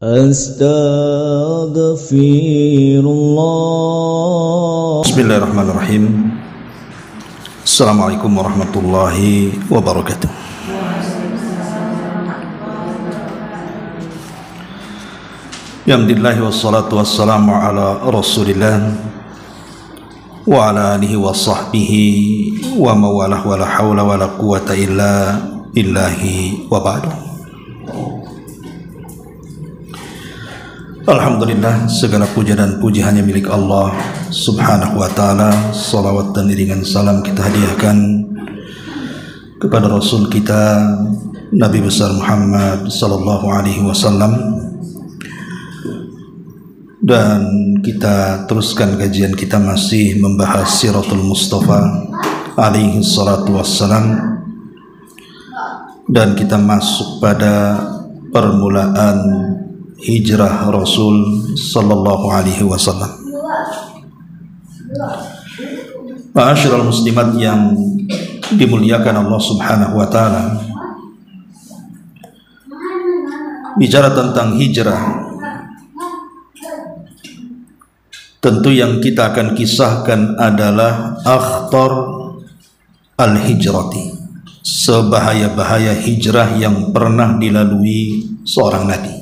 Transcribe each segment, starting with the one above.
Astaghfirullah. Bismillahirrahmanirrahim. Assalamualaikum warahmatullahi wabarakatuh. Alhamdulillah wassalatu wassalamu ala Rasulillah wa ala alihi wa sahbihi wa mawalah wa la hawla wa la quwata illa billahi wa ba'du. Alhamdulillah, segala puja dan puji hanya milik Allah subhanahu wa ta'ala. Salawat dan iringan salam kita hadiahkan kepada Rasul kita Nabi besar Muhammad sallallahu alaihi wasallam. Dan kita teruskan kajian kita masih membahas Siratul Mustafa alaihi salatu wassalam. Dan kita masuk pada permulaan hijrah Rasul sallallahu alaihi wasallam. Ma'asyiral muslimat yang dimuliakan Allah subhanahu wa ta'ala, bicara tentang hijrah, tentu yang kita akan kisahkan adalah akhtar al-hijrati, sebahaya-bahaya hijrah yang pernah dilalui seorang nabi.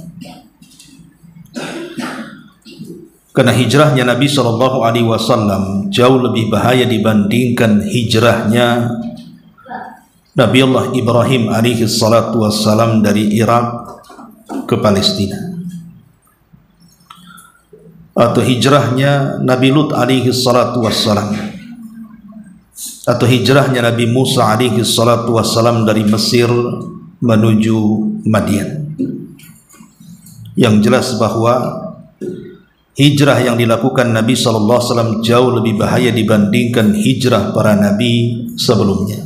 Karena hijrahnya Nabi Shallallahu Alaihi Wasallam jauh lebih bahaya dibandingkan hijrahnya Nabi Allah Ibrahim alaihi salatu wassalam dari Irak ke Palestina, atau hijrahnya Nabi Lut alaihi salatu wassalam, atau hijrahnya Nabi Musa alaihi salatu wassalam dari Mesir menuju Madian. Yang jelas bahwa hijrah yang dilakukan Nabi SAW jauh lebih bahaya dibandingkan hijrah para nabi sebelumnya.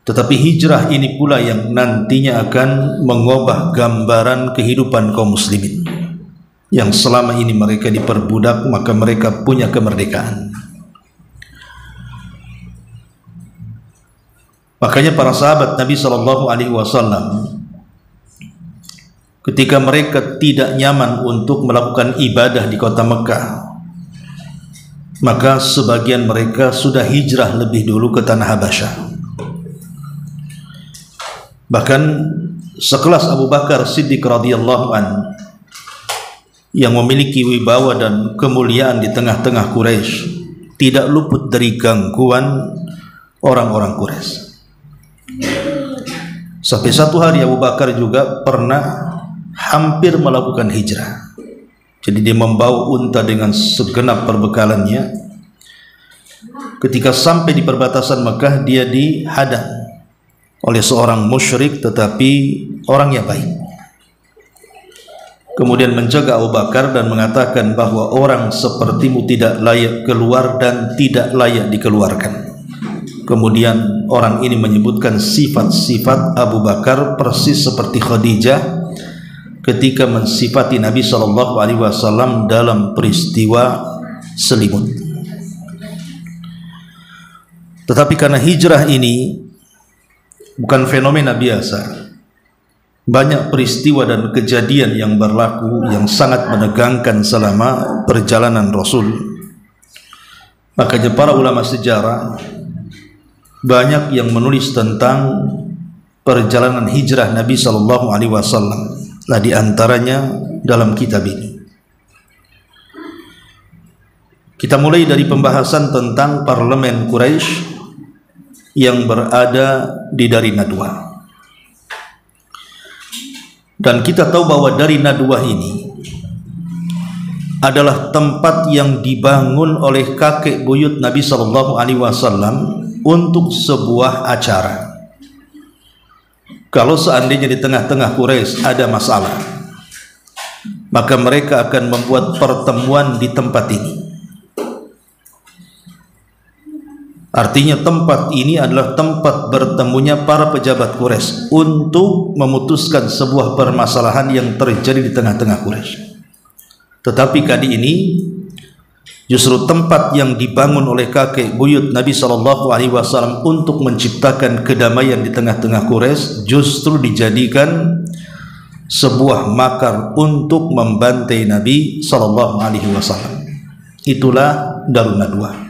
Tetapi hijrah ini pula yang nantinya akan mengubah gambaran kehidupan kaum muslimin, yang selama ini mereka diperbudak, maka mereka punya kemerdekaan. Makanya para sahabat Nabi SAW, ketika mereka tidak nyaman untuk melakukan ibadah di kota Mekah, maka sebagian mereka sudah hijrah lebih dulu ke tanah Habasyah. Bahkan sekelas Abu Bakar Siddiq radhiyallahu an, yang memiliki wibawa dan kemuliaan di tengah-tengah Quraisy, tidak luput dari gangguan orang-orang Quraisy. Sampai satu hari Abu Bakar juga pernah hampir melakukan hijrah. Jadi dia membawa unta dengan segenap perbekalannya. Ketika sampai di perbatasan Mekah, dia dihadang oleh seorang musyrik tetapi orangnya baik. Kemudian mencegah Abu Bakar dan mengatakan bahwa orang sepertimu tidak layak keluar dan tidak layak dikeluarkan. Kemudian orang ini menyebutkan sifat-sifat Abu Bakar persis seperti Khadijah ketika mensifati Nabi Shallallahu Alaihi Wasallam dalam peristiwa selimut. Tetapi karena hijrah ini bukan fenomena biasa, banyak peristiwa dan kejadian yang berlaku yang sangat menegangkan selama perjalanan Rasul. Makanya para ulama sejarah banyak yang menulis tentang perjalanan hijrah Nabi Shallallahu Alaihi Wasallam. Nah, di antaranya dalam kitab ini kita mulai dari pembahasan tentang parlemen Quraisy yang berada di Dari Nadwa. Dan kita tahu bahwa Dari Nadwa ini adalah tempat yang dibangun oleh kakek buyut Nabi Shallallahu Alaihi Wasallam untuk sebuah acara. Kalau seandainya di tengah-tengah Quraisy ada masalah, maka mereka akan membuat pertemuan di tempat ini. Artinya tempat ini adalah tempat bertemunya para pejabat Quraisy untuk memutuskan sebuah permasalahan yang terjadi di tengah-tengah Quraisy. Tetapi kali ini Justru tempat yang dibangun oleh kakek buyut Nabi SAW untuk menciptakan kedamaian di tengah-tengah Quraisy justru dijadikan sebuah makar untuk membantai Nabi sallallahu alaihi wasallam. Itulah Darun Nadwah.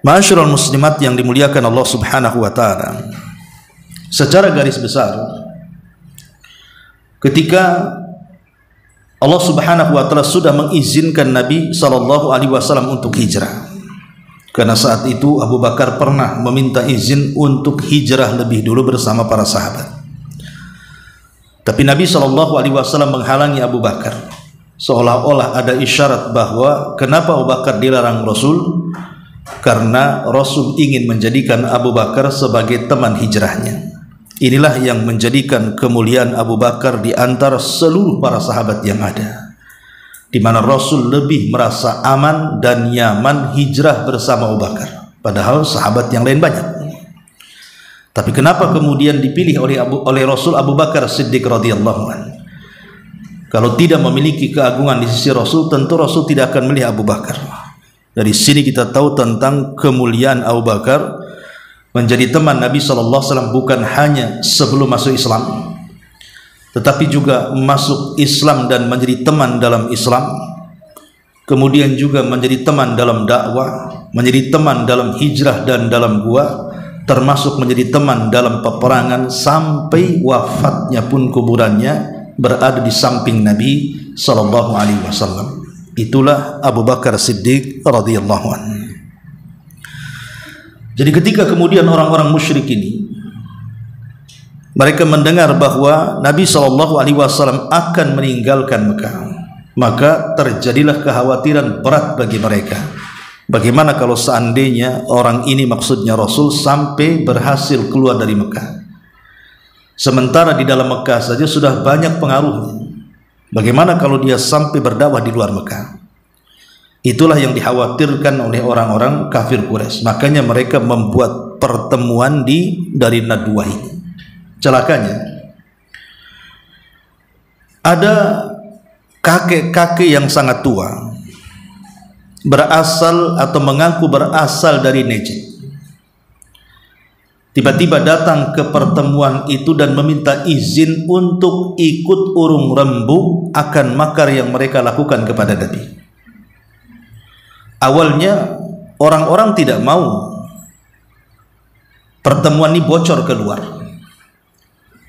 Ma'asyiral muslimat yang dimuliakan Allah Subhanahu wa taala. Secara garis besar, ketika Allah Subhanahu wa taala sudah mengizinkan Nabi sallallahu alaihi wasallam untuk hijrah, karena saat itu Abu Bakar pernah meminta izin untuk hijrah lebih dulu bersama para sahabat. Tapi Nabi sallallahu alaihi wasallam menghalangi Abu Bakar, seolah-olah ada isyarat bahwa kenapa Abu Bakar dilarang Rasul? Karena Rasul ingin menjadikan Abu Bakar sebagai teman hijrahnya. Inilah yang menjadikan kemuliaan Abu Bakar di antara seluruh para sahabat yang ada, di mana Rasul lebih merasa aman dan nyaman hijrah bersama Abu Bakar, padahal sahabat yang lain banyak. Tapi kenapa kemudian dipilih oleh Rasul Abu Bakar Siddiq radhiyallahu anhu? Kalau tidak memiliki keagungan di sisi Rasul, tentu Rasul tidak akan memilih Abu Bakar. Dari sini kita tahu tentang kemuliaan Abu Bakar menjadi teman Nabi SAW, bukan hanya sebelum masuk Islam, tetapi juga masuk Islam dan menjadi teman dalam Islam, kemudian juga menjadi teman dalam dakwah, menjadi teman dalam hijrah dan dalam gua, termasuk menjadi teman dalam peperangan, sampai wafatnya pun kuburannya berada di samping Nabi SAW. Itulah Abu Bakar Siddiq radhiyallahu anhu. Jadi ketika kemudian orang-orang musyrik ini mereka mendengar bahwa Nabi SAW akan meninggalkan Mekah, maka terjadilah kekhawatiran berat bagi mereka. Bagaimana kalau seandainya orang ini, maksudnya Rasul, sampai berhasil keluar dari Mekah, sementara di dalam Mekah saja sudah banyak pengaruhnya. Bagaimana kalau dia sampai berdakwah di luar Mekah? Itulah yang dikhawatirkan oleh orang-orang kafir Quraisy. Makanya mereka membuat pertemuan dari Nadwah ini. Celakanya, ada kakek-kakek yang sangat tua, berasal atau mengaku berasal dari Najd, tiba-tiba datang ke pertemuan itu dan meminta izin untuk ikut urung rembuk akan makar yang mereka lakukan kepada Nabi. Awalnya orang-orang tidak mau pertemuan ini bocor keluar,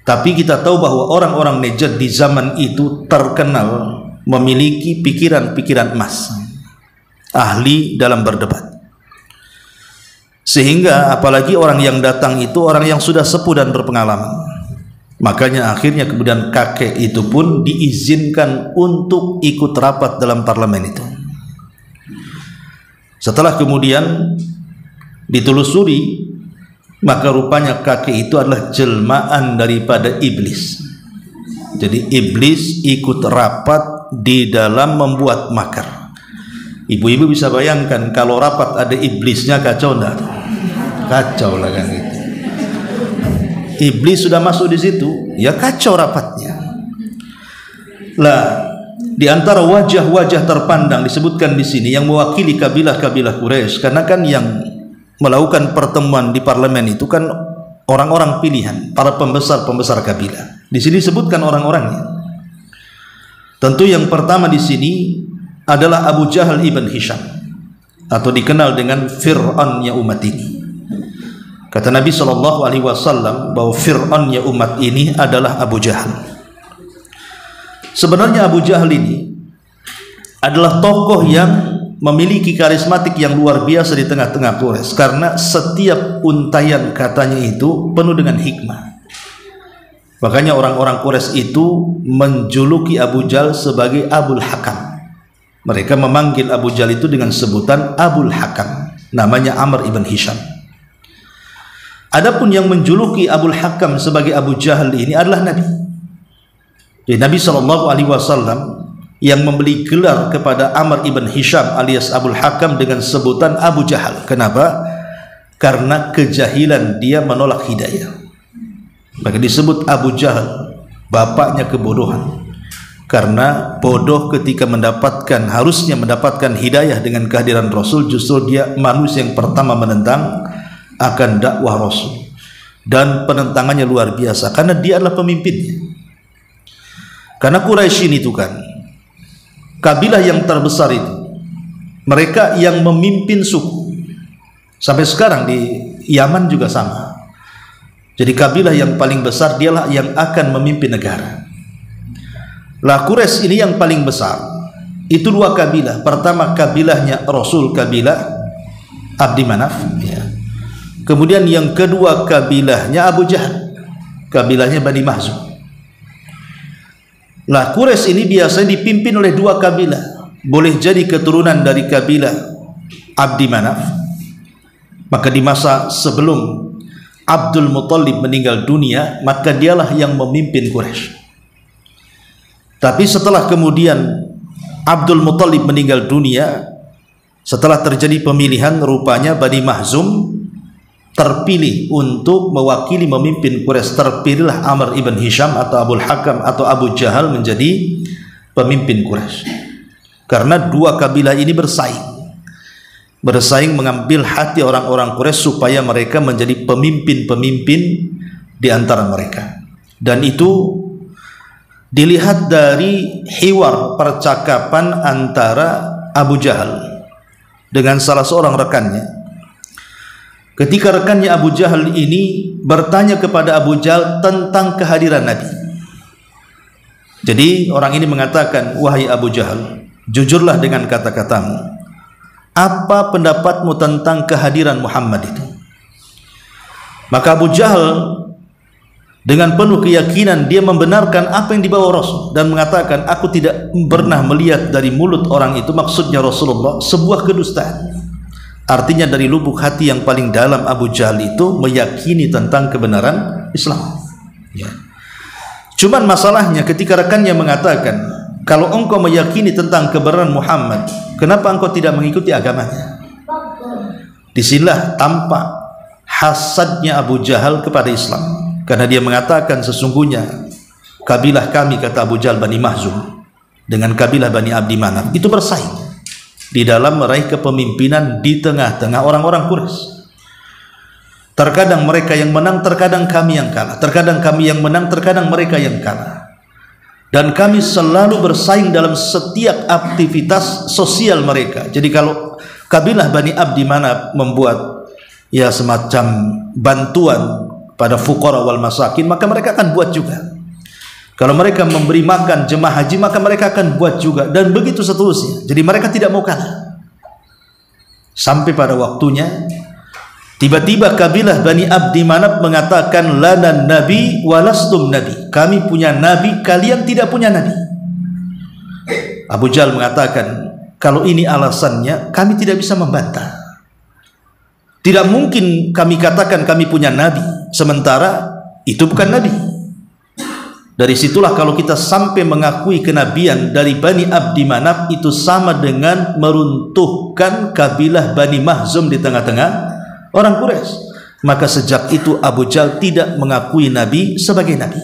tapi kita tahu bahwa orang-orang Najd di zaman itu terkenal memiliki pikiran-pikiran emas, ahli dalam berdebat. Sehingga apalagi orang yang datang itu orang yang sudah sepuh dan berpengalaman. Makanya akhirnya kemudian kakek itu pun diizinkan untuk ikut rapat dalam parlemen itu. Setelah kemudian ditelusuri, maka rupanya kakek itu adalah jelmaan daripada iblis. Jadi iblis ikut rapat di dalam membuat makar. Ibu-ibu bisa bayangkan kalau rapat ada iblisnya, kacau enggak? Kacau lah kan gitu. Iblis sudah masuk di situ, ya kacau rapatnya. Lah, di antara wajah-wajah terpandang disebutkan di sini yang mewakili kabilah-kabilah Quraisy, karena kan yang melakukan pertemuan di parlemen itu kan orang-orang pilihan, para pembesar-pembesar kabilah. Di sini disebutkan orang-orangnya. Tentu yang pertama di sini adalah Abu Jahal ibn Hisham, atau dikenal dengan Fir'aunnya umat ini. Kata Nabi SAW bahwa Fir'aunnya umat ini adalah Abu Jahal. Sebenarnya Abu Jahal ini adalah tokoh yang memiliki karismatik yang luar biasa di tengah-tengah Quraisy, karena setiap untayan katanya itu penuh dengan hikmah. Makanya orang-orang Quraisy itu menjuluki Abu Jahal sebagai Abul Hakam. Mereka memanggil Abu Jahal itu dengan sebutan Abul Hakam, namanya Amr ibn Hisham. Adapun yang menjuluki Abul Hakam sebagai Abu Jahal ini adalah Nabi. Jadi Nabi SAW yang memberi gelar kepada Amr ibn Hisham alias Abul Hakam dengan sebutan Abu Jahal. Kenapa? Karena kejahilan dia menolak hidayah. Maka disebut Abu Jahal, bapaknya kebodohan. Karena bodoh ketika harusnya mendapatkan hidayah dengan kehadiran Rasul, justru dia manusia yang pertama menentang akan dakwah Rasul. dan penentangannya luar biasa karena dia adalah pemimpinnya. Karena Quraisy itu kan kabilah yang terbesar itu, mereka yang memimpin suku. Sampai sekarang di Yaman juga sama. Jadi kabilah yang paling besar dialah yang akan memimpin negara. Lah Quraisy ini yang paling besar. Itu dua kabilah. Pertama kabilahnya Rasul, kabilah Abdi Manaf, ya. Kemudian yang kedua kabilahnya Abu Jahal, kabilahnya Bani Mahzum. Lah Quraisy ini biasanya dipimpin oleh dua kabilah. Boleh jadi keturunan dari kabilah Abdi Manaf. Maka di masa sebelum Abdul Muthalib meninggal dunia, maka dialah yang memimpin Quraisy. Tapi setelah kemudian Abdul Muthalib meninggal dunia, setelah terjadi pemilihan, rupanya Bani Mahzum terpilih untuk mewakili memimpin Quraisy. Terpilihlah Amr ibn Hisham atau Abul Hakam atau Abu Jahal menjadi pemimpin Quraisy. Karena dua kabilah ini bersaing mengambil hati orang-orang Quraisy supaya mereka menjadi pemimpin-pemimpin di antara mereka. Dan itu dilihat dari hiwar percakapan antara Abu Jahal dengan salah seorang rekannya. Ketika rekannya Abu Jahal ini bertanya kepada Abu Jahal tentang kehadiran Nabi. Jadi orang ini mengatakan, "Wahai Abu Jahal, jujurlah dengan kata-katamu. Apa pendapatmu tentang kehadiran Muhammad itu?" Maka Abu Jahal dengan penuh keyakinan dia membenarkan apa yang dibawa Rasul dan mengatakan, "Aku tidak pernah melihat dari mulut orang itu," maksudnya Rasulullah, "sebuah kedustaan." Artinya dari lubuk hati yang paling dalam Abu Jahal itu meyakini tentang kebenaran Islam, ya. Cuman masalahnya ketika rekannya mengatakan, "Kalau engkau meyakini tentang kebenaran Muhammad, kenapa engkau tidak mengikuti agamanya?" Disinilah tampak hasadnya Abu Jahal kepada Islam. Karena dia mengatakan sesungguhnya kabilah kami, kata Abu Jahal, Bani Mahzum, dengan kabilah Bani Abdi Manaf itu bersaing di dalam meraih kepemimpinan di tengah-tengah orang-orang Quraisy. Terkadang mereka yang menang, terkadang kami yang kalah. Terkadang kami yang menang, terkadang mereka yang kalah. Dan kami selalu bersaing dalam setiap aktivitas sosial mereka. Jadi kalau kabilah Bani Abdi Manaf membuat ya semacam bantuan pada fuqara wal masakin, maka mereka akan buat juga. Kalau mereka memberi makan jemaah haji, maka mereka akan buat juga, dan begitu seterusnya. Jadi mereka tidak mau kalah. Sampai pada waktunya tiba-tiba kabilah Bani Abdi Manaf mengatakan, "Lana nabi walastum nabi." Kami punya nabi, kalian tidak punya nabi. Abu Jahal mengatakan, "Kalau ini alasannya, kami tidak bisa membantah. Tidak mungkin kami katakan kami punya nabi, sementara itu bukan nabi." Dari situlah kalau kita sampai mengakui kenabian dari Bani Abdi Manaf, itu sama dengan meruntuhkan kabilah Bani Mahzum di tengah-tengah orang Quraisy. Maka sejak itu Abu Jahal tidak mengakui nabi sebagai nabi.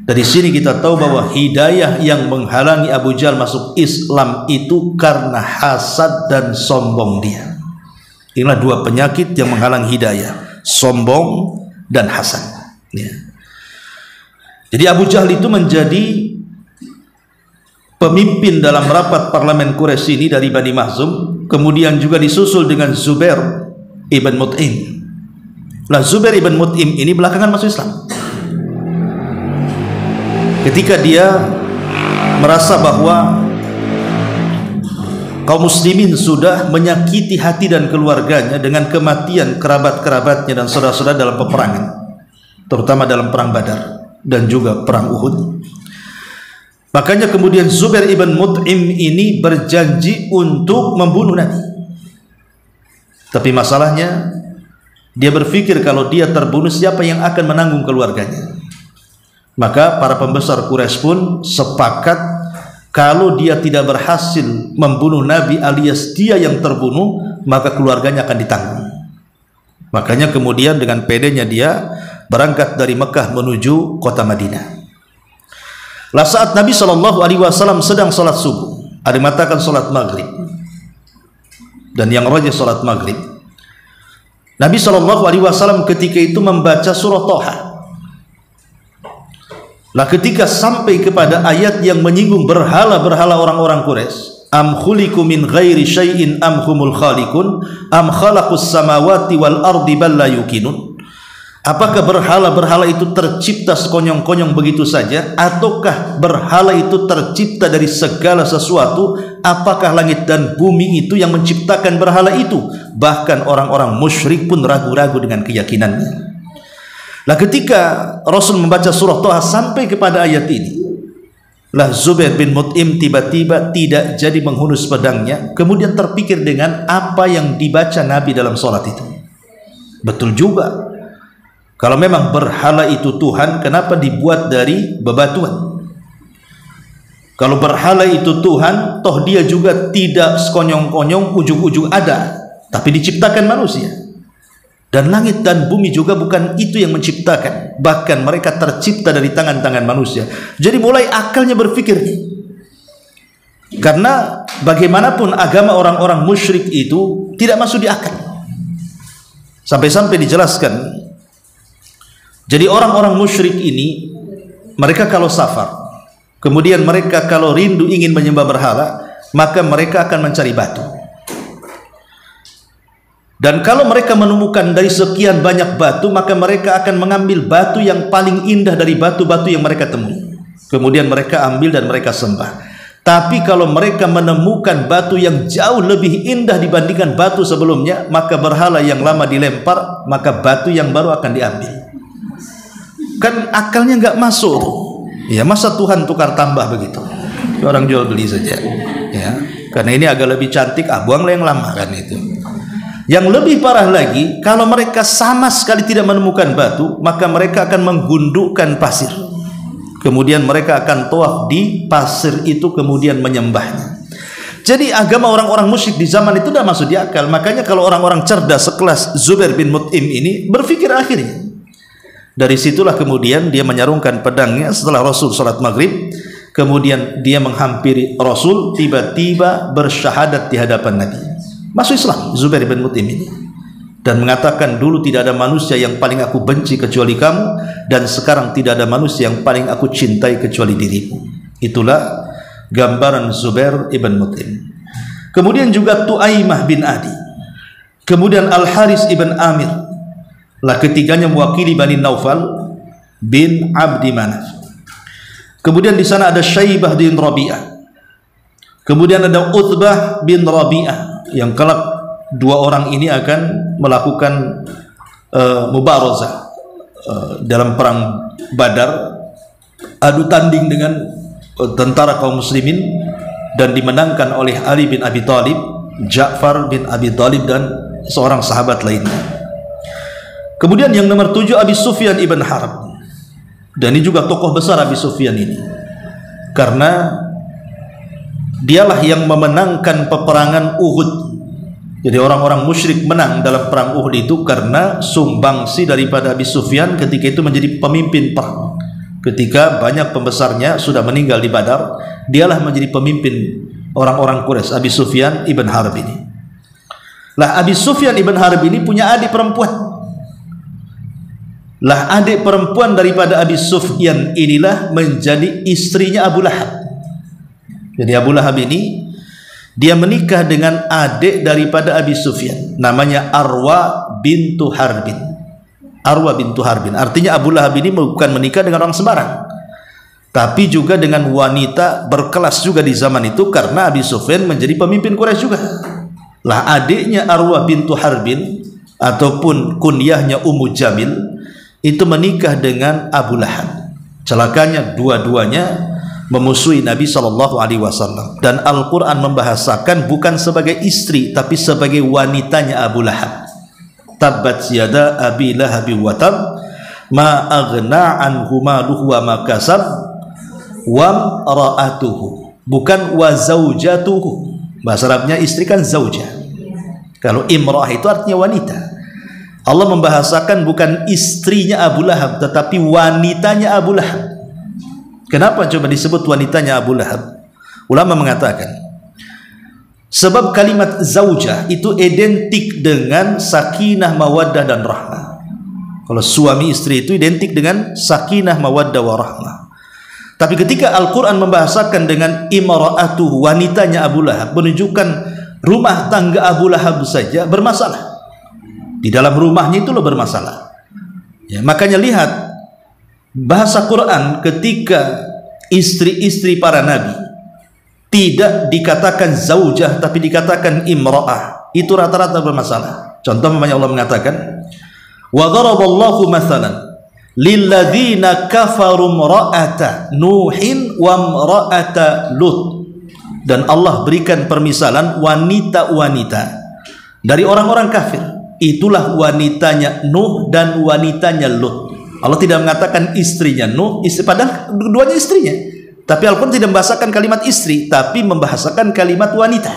Dari sini kita tahu bahwa hidayah yang menghalangi Abu Jahal masuk Islam itu karena hasad dan sombong dia. Inilah dua penyakit yang menghalang hidayah, sombong dan hasad, ya. Jadi Abu Jahal itu menjadi pemimpin dalam rapat parlemen Quraisy ini dari Bani Mahzum, kemudian juga disusul dengan Zubair ibn Mut'im. Lah Zubair ibn Mut'im ini belakangan masuk Islam. Ketika dia merasa bahwa kaum muslimin sudah menyakiti hati dan keluarganya dengan kematian kerabat-kerabatnya dan saudara-saudara dalam peperangan, terutama dalam perang Badar dan juga perang Uhud. Makanya kemudian Zubair ibn Mut'im ini berjanji untuk membunuh Nabi. Tapi masalahnya dia berpikir kalau dia terbunuh, siapa yang akan menanggung keluarganya? Maka para pembesar Quraisy pun sepakat kalau dia tidak berhasil membunuh Nabi alias dia yang terbunuh, maka keluarganya akan ditanggung. Makanya kemudian dengan pedenya dia berangkat dari Mekah menuju kota Madinah. Lah saat Nabi SAW sedang sholat subuh, ada yang mengatakan sholat maghrib, dan yang rajih sholat maghrib, Nabi SAW ketika itu membaca surah Thaha. Lah ketika sampai kepada ayat yang menyinggung berhala-berhala orang-orang Quraisy, am khuliqu min ghairi syai'in am humul khaliqun am khalaqus samawati wal ardi bal la yuqinun. Apakah berhala-berhala itu tercipta sekonyong-konyong begitu saja, ataukah berhala itu tercipta dari segala sesuatu? Apakah langit dan bumi itu yang menciptakan berhala itu? Bahkan orang-orang musyrik pun ragu-ragu dengan keyakinannya. Lah ketika Rasul membaca surah Thaha sampai kepada ayat ini, lah Zubair bin Mut'im tiba-tiba tidak jadi menghunus pedangnya, kemudian terpikir dengan apa yang dibaca Nabi dalam sholat itu. Betul juga, kalau memang berhala itu Tuhan, kenapa dibuat dari bebatuan? Kalau berhala itu Tuhan, toh dia juga tidak sekonyong-konyong ujung-ujung ada, tapi diciptakan manusia. Dan langit dan bumi juga bukan itu yang menciptakan, bahkan mereka tercipta dari tangan-tangan manusia. Jadi mulai akalnya berpikir nih, karena bagaimanapun agama orang-orang musyrik itu tidak masuk di akal. Sampai-sampai dijelaskan, jadi orang-orang musyrik ini, mereka kalau safar, kemudian mereka kalau rindu ingin menyembah berhala, maka mereka akan mencari batu. Dan kalau mereka menemukan dari sekian banyak batu, maka mereka akan mengambil batu yang paling indah dari batu-batu yang mereka temui. Kemudian mereka ambil dan mereka sembah. Tapi kalau mereka menemukan batu yang jauh lebih indah dibandingkan batu sebelumnya, maka berhala yang lama dilempar, maka batu yang baru akan diambil. Kan akalnya nggak masuk. Ya, masa Tuhan tukar tambah begitu? Orang jual beli saja. Ya, karena ini agak lebih cantik, buanglah yang lama, kan itu. Yang lebih parah lagi, kalau mereka sama sekali tidak menemukan batu, maka mereka akan menggundukkan pasir. Kemudian mereka akan tawaf di pasir itu, kemudian menyembahnya. Jadi agama orang-orang musyrik di zaman itu sudah masuk di akal. Makanya kalau orang-orang cerdas sekelas Zubair bin Mut'im ini berpikir akhirnya. Dari situlah kemudian dia menyarungkan pedangnya setelah Rasul salat maghrib. Kemudian dia menghampiri Rasul, tiba-tiba bersyahadat di hadapan Nabi. Masuk Islam Zubair bin Mut'im ini, dan mengatakan, dulu tidak ada manusia yang paling aku benci kecuali kamu, dan sekarang tidak ada manusia yang paling aku cintai kecuali dirimu. Itulah gambaran Zubair ibn Mut'im. Kemudian juga Tu'aimah bin Adi, kemudian Al-Haris ibn Amir, lah ketiganya mewakili Bani Naufal bin Abdi Manaf. Kemudian di sana ada Syaibah bin Rabi'ah, kemudian ada Utbah bin Rabi'ah, yang kelak dua orang ini akan melakukan mubarazah dalam perang Badar, adu tanding dengan tentara kaum muslimin, dan dimenangkan oleh Ali bin Abi Thalib, Ja'far bin Abi Thalib, dan seorang sahabat lainnya. Kemudian yang nomor 7 Abi Sufyan ibn Harb, dan ini juga tokoh besar Abi Sufyan ini, karena dialah yang memenangkan peperangan Uhud. Jadi orang-orang musyrik menang dalam perang Uhud itu karena sumbangsi daripada Abi Sufyan ketika itu menjadi pemimpin perang. Ketika banyak pembesarnya sudah meninggal di Badar, dialah menjadi pemimpin orang-orang Quraisy, Abi Sufyan ibn Harb ini. Lah Abi Sufyan ibn Harb ini punya adik perempuan. Lah adik perempuan daripada Abi Sufyan inilah menjadi istrinya Abu Lahab. Jadi Abu Lahab ini dia menikah dengan adik daripada Abi Sufyan, namanya Arwa bintu Harbin. Arwa bintu Harbin, artinya Abu Lahab ini bukan menikah dengan orang sembarang, tapi juga dengan wanita berkelas juga di zaman itu, karena Abi Sufyan menjadi pemimpin Quraisy juga. Lah adiknya Arwa bintu Harbin, ataupun kunyahnya Ummu Jamil, itu menikah dengan Abu Lahab. Celakanya dua-duanya memusuhi Nabi SAW, dan Al-Quran membahasakan bukan sebagai istri tapi sebagai wanitanya Abu Lahab. Tabbat yada abi lahabi wa tab ma aghna anhu maluhu wa ma kasab wa ra'atuhu, bukan wa zaujatuhu. Bahasa Arabnya istri kan zauja, kalau imra'ah itu artinya wanita. Allah membahasakan bukan istrinya Abu Lahab tetapi wanitanya Abu Lahab. Kenapa coba disebut wanitanya Abu Lahab? Ulama mengatakan, Sebab kalimat zaujah itu identik dengan sakinah, mawaddah dan rahmah. Kalau suami istri itu identik dengan sakinah, mawaddah warahmah. Tapi ketika Al-Quran membahasakan dengan imra'atuhu, wanitanya Abu Lahab, menunjukkan rumah tangga Abu Lahab saja bermasalah. Di dalam rumahnya itu loh bermasalah. Ya, makanya lihat bahasa Quran ketika istri-istri para nabi tidak dikatakan zaujah tapi dikatakan imra'ah, itu rata-rata bermasalah. Contoh namanya Allah mengatakan wa daraballahu mathalan lilladzina kafaru imra'ata nuhin wa imra'ata lut, dan Allah berikan permisalan wanita-wanita dari orang-orang kafir, itulah wanitanya Nuh dan wanitanya Lut. Allah tidak mengatakan istrinya Nuh, padahal keduanya istrinya. Tapi Al-Quran tidak membahasakan kalimat istri, tapi membahasakan kalimat wanita.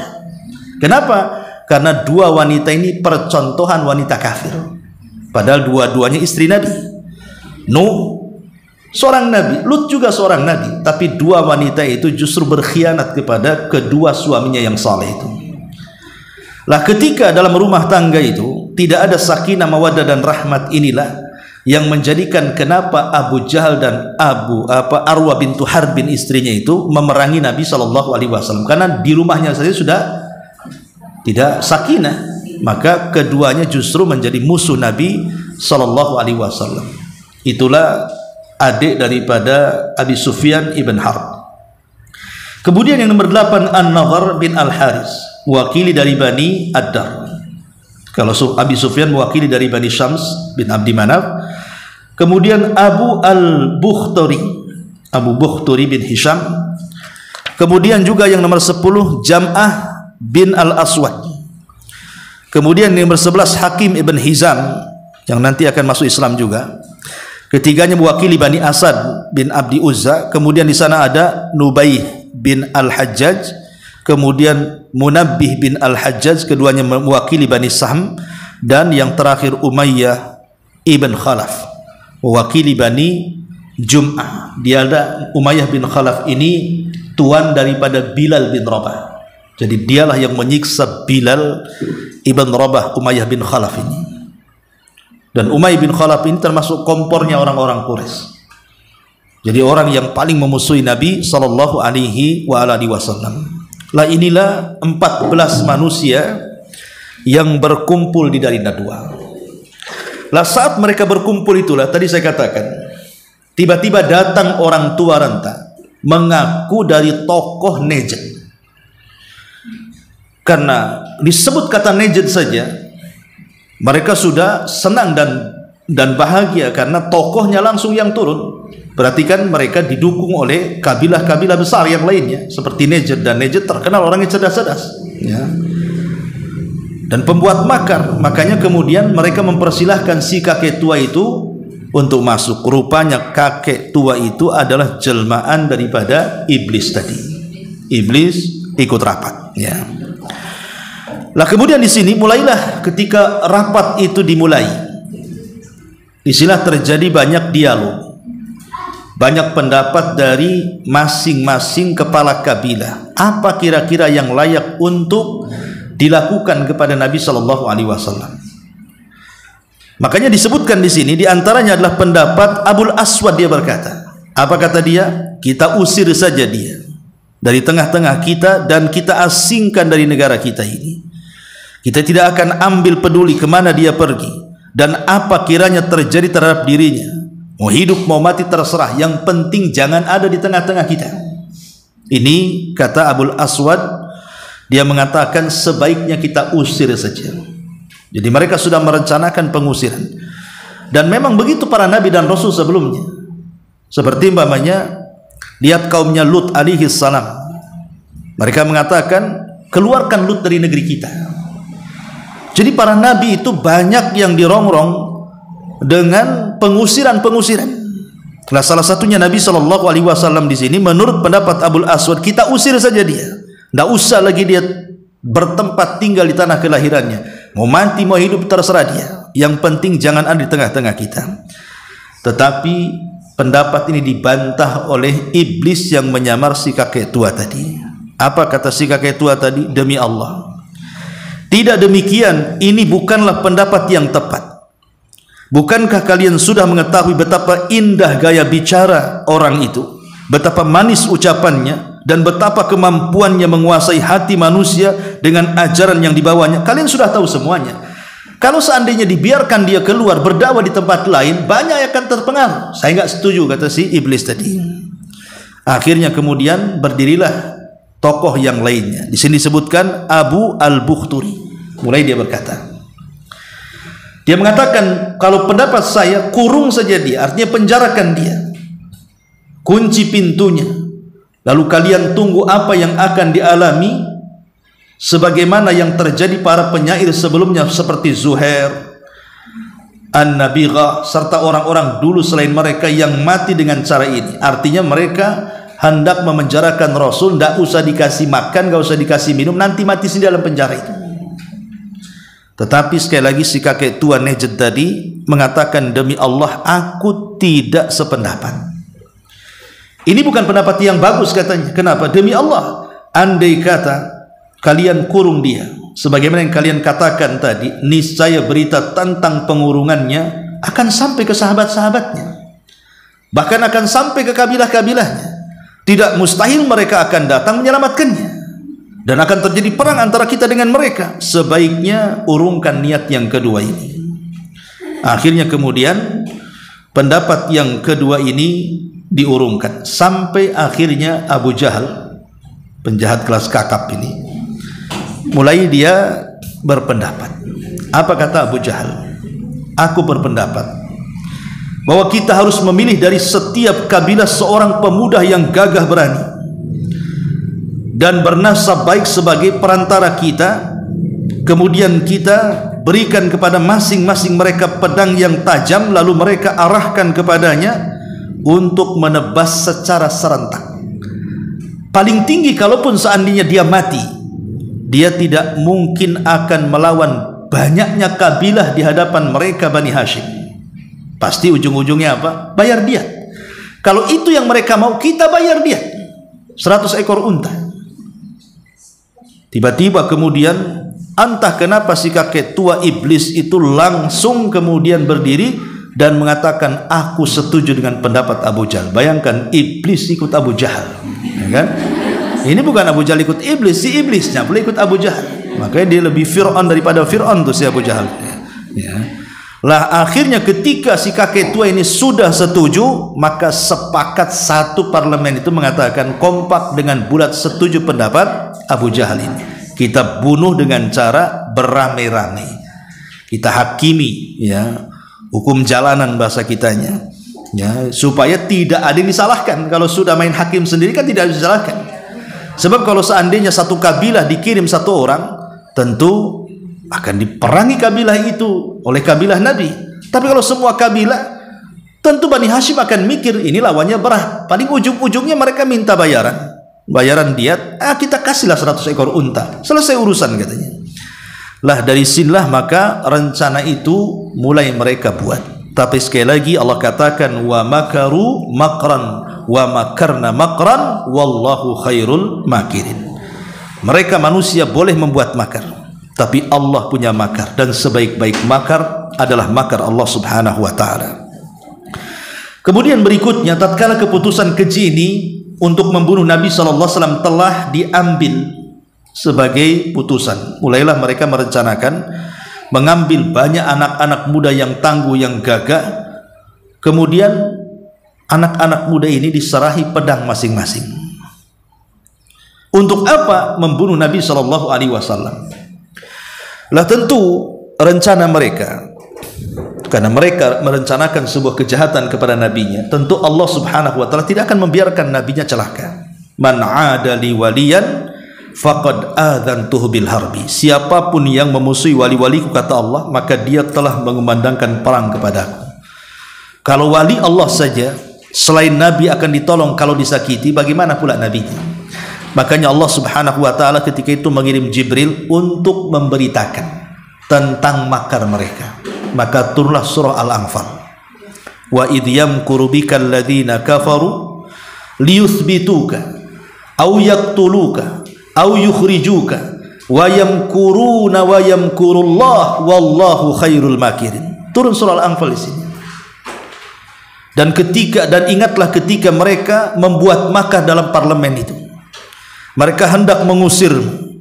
Kenapa? Karena dua wanita ini percontohan wanita kafir. Padahal dua-duanya istri Nabi. Nuh seorang Nabi, Lut juga seorang Nabi. Tapi dua wanita itu justru berkhianat kepada kedua suaminya yang saleh itu. Lah ketika dalam rumah tangga itu tidak ada sakinah, mawaddah dan rahmat, inilah yang menjadikan kenapa Abu Jahal dan Arwah bintu Harbin istrinya itu memerangi Nabi SAW, karena di rumahnya saja sudah tidak sakinah, maka keduanya justru menjadi musuh Nabi SAW. Itulah adik daripada Abi Sufyan ibn Harb. Kemudian yang nomor 8 An-Nadhr bin Al-Haris, wakili dari Bani Ad-Dar. Kalau Abi Sufyan mewakili dari Bani Syams bin Abdi Manaf. Kemudian Abu Al-Bukhtari, Abu Bukhtari bin Hisham. Kemudian juga yang nomor 10 Jam'ah bin Al-Aswad. Kemudian yang nomor 11 Hakim ibn Hizam, yang nanti akan masuk Islam juga. Ketiganya mewakili Bani Asad bin Abdi Uzza. Kemudian di sana ada Nubaih bin Al-Hajjaj. Kemudian Munabbih bin Al-Hajjaj, keduanya mewakili Bani Sahm. Dan yang terakhir Umayyah ibn Khalaf, mewakili Bani Jum'ah. Dia ada Umayyah bin Khalaf ini tuan daripada Bilal bin Rabah. Jadi dialah yang menyiksa Bilal ibn Rabah, Umayyah bin Khalaf ini. Dan Umayyah bin Khalaf ini termasuk kompornya orang-orang Quraisy. Jadi orang yang paling memusuhi Nabi sallallahu alaihi wasallam. Lah inilah 14 manusia yang berkumpul di Darinah II. Lah saat mereka berkumpul itulah tadi saya katakan, tiba-tiba datang orang tua renta mengaku dari tokoh Najd. Karena disebut kata Najd saja mereka sudah senang dan bahagia karena tokohnya langsung yang turun. Berarti kan mereka didukung oleh kabilah-kabilah besar yang lainnya seperti Najd, dan Najd terkenal orangnya cerdas-cerdas, ya. Dan pembuat makar, makanya kemudian mereka mempersilahkan si kakek tua itu untuk masuk. Rupanya kakek tua itu adalah jelmaan daripada iblis tadi. Iblis ikut rapat, ya. Lah kemudian di sini mulailah ketika rapat itu dimulai. Disinilah terjadi banyak dialog, banyak pendapat dari masing-masing kepala kabilah. Apa kira-kira yang layak untuk dilakukan kepada Nabi Shallallahu Alaihi Wasallam? Makanya disebutkan di sini, diantaranya adalah pendapat Abul Aswad. Dia berkata, apa kata dia? Kita usir saja dia dari tengah-tengah kita dan kita asingkan dari negara kita ini. Kita tidak akan ambil peduli kemana dia pergi dan apa kiranya terjadi terhadap dirinya. Mau hidup mau mati terserah, yang penting jangan ada di tengah-tengah kita. Ini kata Abul Aswad. Dia mengatakan sebaiknya kita usir saja. Jadi mereka sudah merencanakan pengusiran. Dan memang begitu para nabi dan rasul sebelumnya. Seperti umpamanya lihat kaumnya Lut alaihi salam. Mereka mengatakan keluarkan Lut dari negeri kita. Jadi para nabi itu banyak yang dirongrong dengan pengusiran-pengusiran. Nah, salah satunya Nabi Shallallahu Alaihi Wasallam di sini menurut pendapat Abul Aswad, kita usir saja dia. Tidak usah lagi dia bertempat tinggal di tanah kelahirannya. Mau mati mau hidup terserah dia. Yang penting jangan ada di tengah-tengah kita. Tetapi pendapat ini dibantah oleh iblis yang menyamar si kakek tua tadi. Apa kata si kakek tua tadi? Demi Allah, tidak demikian, ini bukanlah pendapat yang tepat. Bukankah kalian sudah mengetahui betapa indah gaya bicara orang itu, betapa manis ucapannya, dan betapa kemampuannya menguasai hati manusia dengan ajaran yang dibawanya? Kalian sudah tahu semuanya. Kalau seandainya dibiarkan dia keluar berdakwah di tempat lain, banyak yang akan terpengaruh. Saya nggak setuju, kata si iblis tadi. Akhirnya kemudian berdirilah tokoh yang lainnya. Di sini disebutkan Abu Al-Bukhturi. Mulai dia berkata, dia mengatakan, kalau pendapat saya, kurung saja dia, artinya penjarakan dia, kunci pintunya, lalu kalian tunggu apa yang akan dialami, sebagaimana yang terjadi para penyair sebelumnya seperti Zuhair, An-Nabighah, serta orang-orang dulu selain mereka yang mati dengan cara ini. Artinya mereka hendak memenjarakan Rasul, tidak usah dikasih makan, tidak usah dikasih minum, nanti mati sendiri dalam penjara itu. Tetapi sekali lagi si kakek tua Najd tadi mengatakan, demi Allah, aku tidak sependapat. Ini bukan pendapat yang bagus, katanya. Kenapa? Demi Allah, andai kata kalian kurung dia, sebagaimana yang kalian katakan tadi, niscaya berita tentang pengurungannya akan sampai ke sahabat-sahabatnya, bahkan akan sampai ke kabilah-kabilahnya. Tidak mustahil mereka akan datang menyelamatkannya, dan akan terjadi perang antara kita dengan mereka. Sebaiknya urungkan niat yang kedua ini. Akhirnya kemudian pendapat yang kedua ini diurungkan, sampai akhirnya Abu Jahal, penjahat kelas kakap ini, mulai dia berpendapat. Apa kata Abu Jahal? Aku berpendapat bahwa kita harus memilih dari setiap kabilah seorang pemuda yang gagah berani dan bernasab baik sebagai perantara kita. Kemudian kita berikan kepada masing-masing mereka pedang yang tajam, lalu mereka arahkan kepadanya untuk menebas secara serentak. Paling tinggi, kalaupun seandainya dia mati, dia tidak mungkin akan melawan banyaknya kabilah di hadapan mereka Bani Hashim. Pasti ujung-ujungnya apa? Bayar dia. Kalau itu yang mereka mau, kita bayar dia 100 ekor unta. Tiba-tiba kemudian, entah kenapa si kakek tua iblis itu langsung kemudian berdiri dan mengatakan, aku setuju dengan pendapat Abu Jahal. Bayangkan, iblis ikut Abu Jahal, ya kan? Ini bukan Abu Jahal ikut iblis, si iblisnya boleh ikut Abu Jahal. Makanya dia lebih Fir'aun daripada Fir'aun tuh si Abu Jahal, ya. Lah akhirnya ketika si kakek tua ini sudah setuju, maka sepakat satu parlemen itu mengatakan kompak dengan bulat setuju pendapat Abu Jahal ini. Kita bunuh dengan cara beramai-ramai, kita hakimi, ya, hukum jalanan bahasa kitanya, ya, supaya tidak ada yang disalahkan. Kalau sudah main hakim sendiri kan tidak bisa disalahkan. Sebab kalau seandainya satu kabilah dikirim satu orang, tentu akan diperangi kabilah itu oleh kabilah Nabi. Tapi kalau semua kabilah, tentu Bani Hashim akan mikir, ini lawannya berat. Paling ujung-ujungnya mereka minta bayaran diat, kita kasihlah 100 ekor unta, selesai urusan, katanya. Lah dari sinilah maka rencana itu mulai mereka buat. Tapi sekali lagi Allah katakan, wa makaru makran wa makarna makran wallahu khairul makirin. Mereka manusia boleh membuat makar, tapi Allah punya makar, dan sebaik-baik makar adalah makar Allah subhanahu wa ta'ala. Kemudian berikutnya, tatkala keputusan keji ini untuk membunuh Nabi SAW telah diambil sebagai putusan, mulailah mereka merencanakan mengambil banyak anak-anak muda yang tangguh, yang gagah. Kemudian anak-anak muda ini diserahi pedang masing-masing. Untuk apa? Membunuh Nabi SAW. Lah tentu rencana mereka, karena mereka merencanakan sebuah kejahatan kepada nabinya, tentu Allah subhanahu wa ta'ala tidak akan membiarkan nabinya celaka. Man 'ada li waliyan faqad adzantuhu bil harbi. Siapapun yang memusuhi wali-waliku, kata Allah, maka dia telah mengumandangkan perang kepadaku. Kalau wali Allah saja selain nabi akan ditolong kalau disakiti, bagaimana pula nabinya? Makanya Allah subhanahu wa ta'ala ketika itu mengirim Jibril untuk memberitakan tentang makar mereka. Maka turunlah surah Al-Anfal, wa idh yamkuru bikal ladzina kafaru liyuthbituka aw yaqtuluka au yukhrijuka wa yamkuruna wa yamkurullah wallahu khairul makirin. Turun surah Al-Anfal di sini. Dan ingatlah ketika mereka membuat makar dalam parlemen itu. Mereka hendak mengusirmu,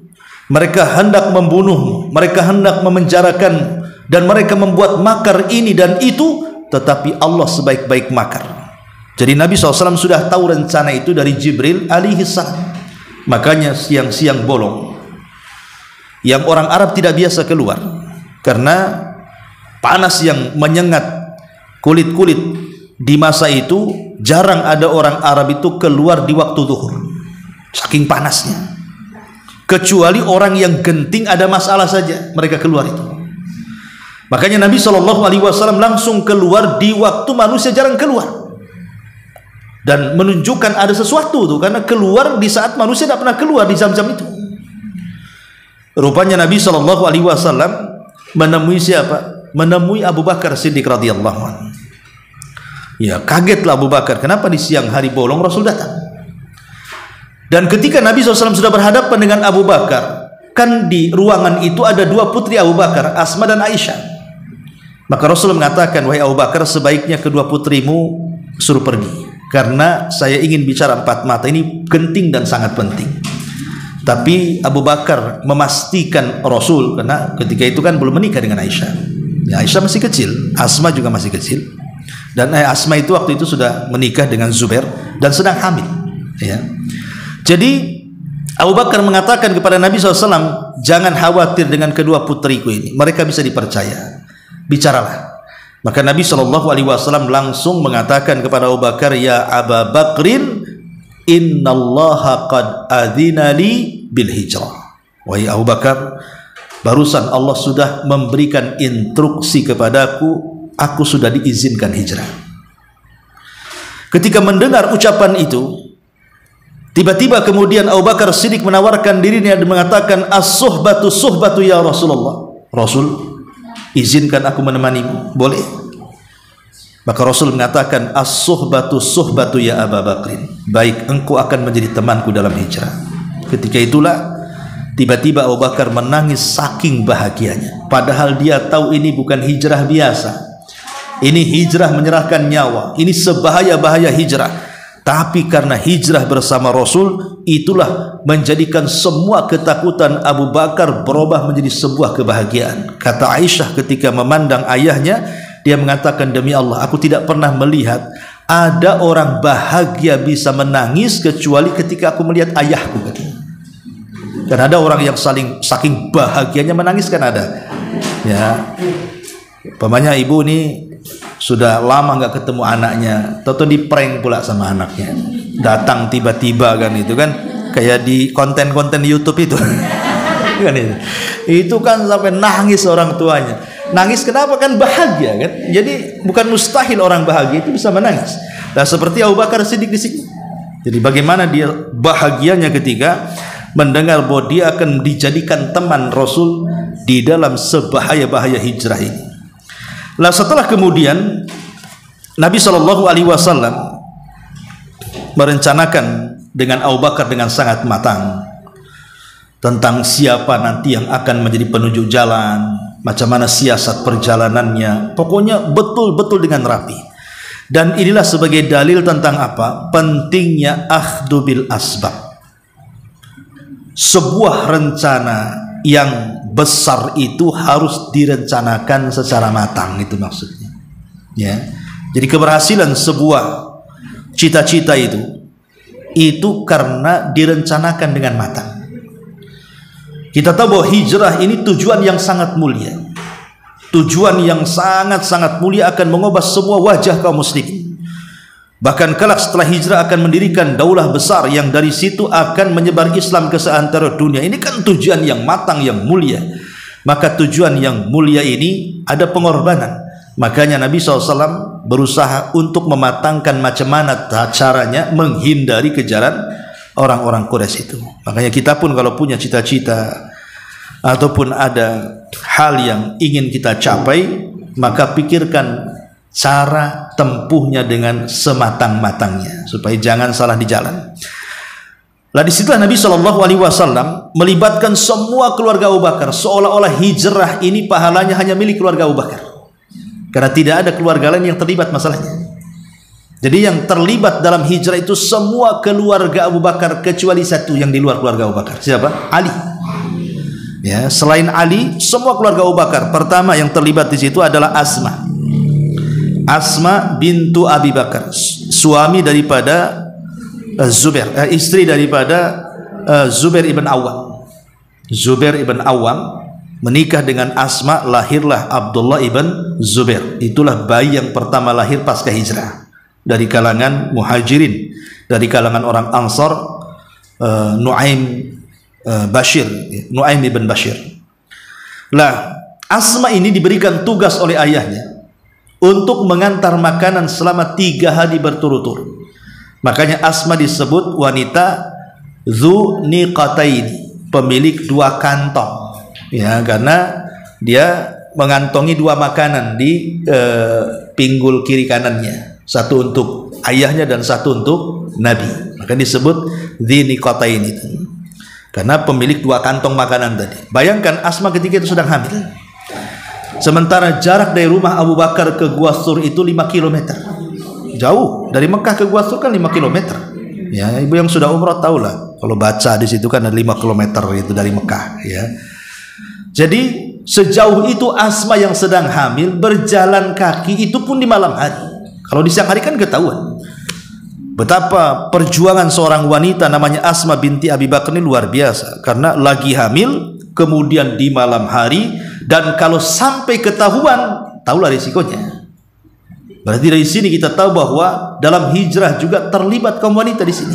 mereka hendak membunuhmu, mereka hendak memenjarakanmu, dan mereka membuat makar ini dan itu, tetapi Allah sebaik-baik makar. Jadi Nabi SAW sudah tahu rencana itu dari Jibril alaihi salam. Makanya siang-siang bolong yang orang Arab tidak biasa keluar, karena panas yang menyengat kulit-kulit di masa itu. Jarang ada orang Arab itu keluar di waktu zuhur, saking panasnya. Kecuali orang yang genting ada masalah saja mereka keluar itu. Makanya Nabi SAW langsung keluar di waktu manusia jarang keluar, dan menunjukkan ada sesuatu tuh, karena keluar di saat manusia tidak pernah keluar di jam-jam itu. Rupanya Nabi SAW menemui siapa? Menemui Abu Bakar Siddiq radhiyallahu anhu. Ya, kagetlah Abu Bakar, kenapa di siang hari bolong Rasul datang? Dan ketika Nabi SAW sudah berhadapan dengan Abu Bakar, kan di ruangan itu ada dua putri Abu Bakar, Asma dan Aisyah. Maka Rasul mengatakan, wahai Abu Bakar, sebaiknya kedua putrimu suruh pergi, karena saya ingin bicara empat mata, ini genting dan sangat penting. Tapi Abu Bakar memastikan Rasul, karena ketika itu kan belum menikah dengan Aisyah. Ya, Aisyah masih kecil, Asma juga masih kecil. Dan Asma itu waktu itu sudah menikah dengan Zubair dan sedang hamil. Ya. Jadi Abu Bakar mengatakan kepada Nabi SAW, jangan khawatir dengan kedua putriku ini, mereka bisa dipercaya, bicaralah. Maka Nabi SAW langsung mengatakan kepada Abu Bakar, ya Aba Bakrin, innallaha qad adzina li bil hijrah. Wahai Abu Bakar, barusan Allah sudah memberikan instruksi kepadaku, aku sudah diizinkan hijrah. Ketika mendengar ucapan itu, tiba-tiba kemudian Abu Bakar Siddiq menawarkan dirinya dan mengatakan, as-suhbatu suhbatu ya Rasulullah. Rasul, izinkan aku menemanimu, boleh? Maka Rasul mengatakan, as-suhbatu suhbatu ya Aba Bakrin. Baik, engkau akan menjadi temanku dalam hijrah. Ketika itulah tiba-tiba Abu Bakar menangis saking bahagianya. Padahal dia tahu ini bukan hijrah biasa. Ini hijrah menyerahkan nyawa. Ini sebahaya-bahaya hijrah. Tapi karena hijrah bersama Rasul, itulah menjadikan semua ketakutan Abu Bakar berubah menjadi sebuah kebahagiaan. Kata Aisyah ketika memandang ayahnya, dia mengatakan, demi Allah, aku tidak pernah melihat ada orang bahagia bisa menangis kecuali ketika aku melihat ayahku. Dan ada orang yang saking bahagianya menangis, kan ada. Ya, umpamanya ibu nih sudah lama nggak ketemu anaknya, tahu-tahu di prank pula sama anaknya, datang tiba-tiba kan, itu kan kayak di konten-konten YouTube itu kan, itu kan sampai nangis orang tuanya. Nangis kenapa? Kan bahagia kan. Jadi bukan mustahil orang bahagia itu bisa menangis. Nah, seperti Abu Bakar Siddiq di sini. Jadi bagaimana dia bahagianya ketika mendengar bahwa dia akan dijadikan teman Rasul di dalam sebahaya-bahaya hijrah ini. Nah, setelah kemudian Nabi SAW merencanakan dengan Abu Bakar dengan sangat matang tentang siapa nanti yang akan menjadi penunjuk jalan, macam mana siasat perjalanannya, pokoknya betul-betul dengan rapi. Dan inilah sebagai dalil tentang apa? Pentingnya akhdhu bil asbab. Sebuah rencana yang besar itu harus direncanakan secara matang, itu maksudnya. Ya. Jadi keberhasilan sebuah cita-cita itu karena direncanakan dengan matang. Kita tahu bahwa hijrah ini tujuan yang sangat mulia. Tujuan yang sangat-sangat mulia akan mengubah semua wajah kaum muslimin. Bahkan kelak setelah hijrah akan mendirikan daulah besar yang dari situ akan menyebar Islam ke seantero dunia. Ini kan tujuan yang matang, yang mulia. Maka tujuan yang mulia ini ada pengorbanan. Makanya Nabi SAW berusaha untuk mematangkan macam mana caranya menghindari kejaran orang-orang Quraisy itu. Makanya kita pun kalau punya cita-cita ataupun ada hal yang ingin kita capai, maka pikirkan cara tempuhnya dengan sematang-matangnya supaya jangan salah di jalan. Lah disitulah Nabi SAW melibatkan semua keluarga Abu Bakar, seolah-olah hijrah ini pahalanya hanya milik keluarga Abu Bakar, karena tidak ada keluarga lain yang terlibat masalahnya. Jadi yang terlibat dalam hijrah itu semua keluarga Abu Bakar kecuali satu yang di luar keluarga Abu Bakar. Siapa? Ali. Ya, selain Ali, semua keluarga Abu Bakar. Pertama yang terlibat di situ adalah Asma bintu Abi Bakar, suami daripada Zubair, istri daripada Zubair ibn Awwam. Zubair ibn Awwam menikah dengan Asma, lahirlah Abdullah ibn Zubair. Itulah bayi yang pertama lahir pasca hijrah dari kalangan muhajirin, dari kalangan orang Ansar, Nuaim ibn Bashir. Lah, Asma ini diberikan tugas oleh ayahnya untuk mengantar makanan selama 3 hari berturut-turut. Makanya Asma disebut wanita dzu niqataini, pemilik 2 kantong. Ya, karena dia mengantongi 2 makanan di pinggul kiri kanannya, satu untuk ayahnya dan satu untuk Nabi. Maka disebut dzi niqataini, karena pemilik 2 kantong makanan tadi. Bayangkan Asma ketika itu sedang hamil, sementara jarak dari rumah Abu Bakar ke Gua Thur itu 5 km. Jauh dari Mekah ke Gua Thur kan 5 km. Ya, ibu yang sudah umrah tahulah. Kalau baca di situ kan ada 5 km itu dari Mekah. Ya, jadi sejauh itu Asma yang sedang hamil berjalan kaki, itu pun di malam hari. Kalau di siang hari kan ketahuan. Betapa perjuangan seorang wanita namanya Asma binti Abi Bakar ini luar biasa, karena lagi hamil, kemudian di malam hari, dan kalau sampai ketahuan, tahulah risikonya. Berarti dari sini kita tahu bahwa dalam hijrah juga terlibat kaum wanita di sini.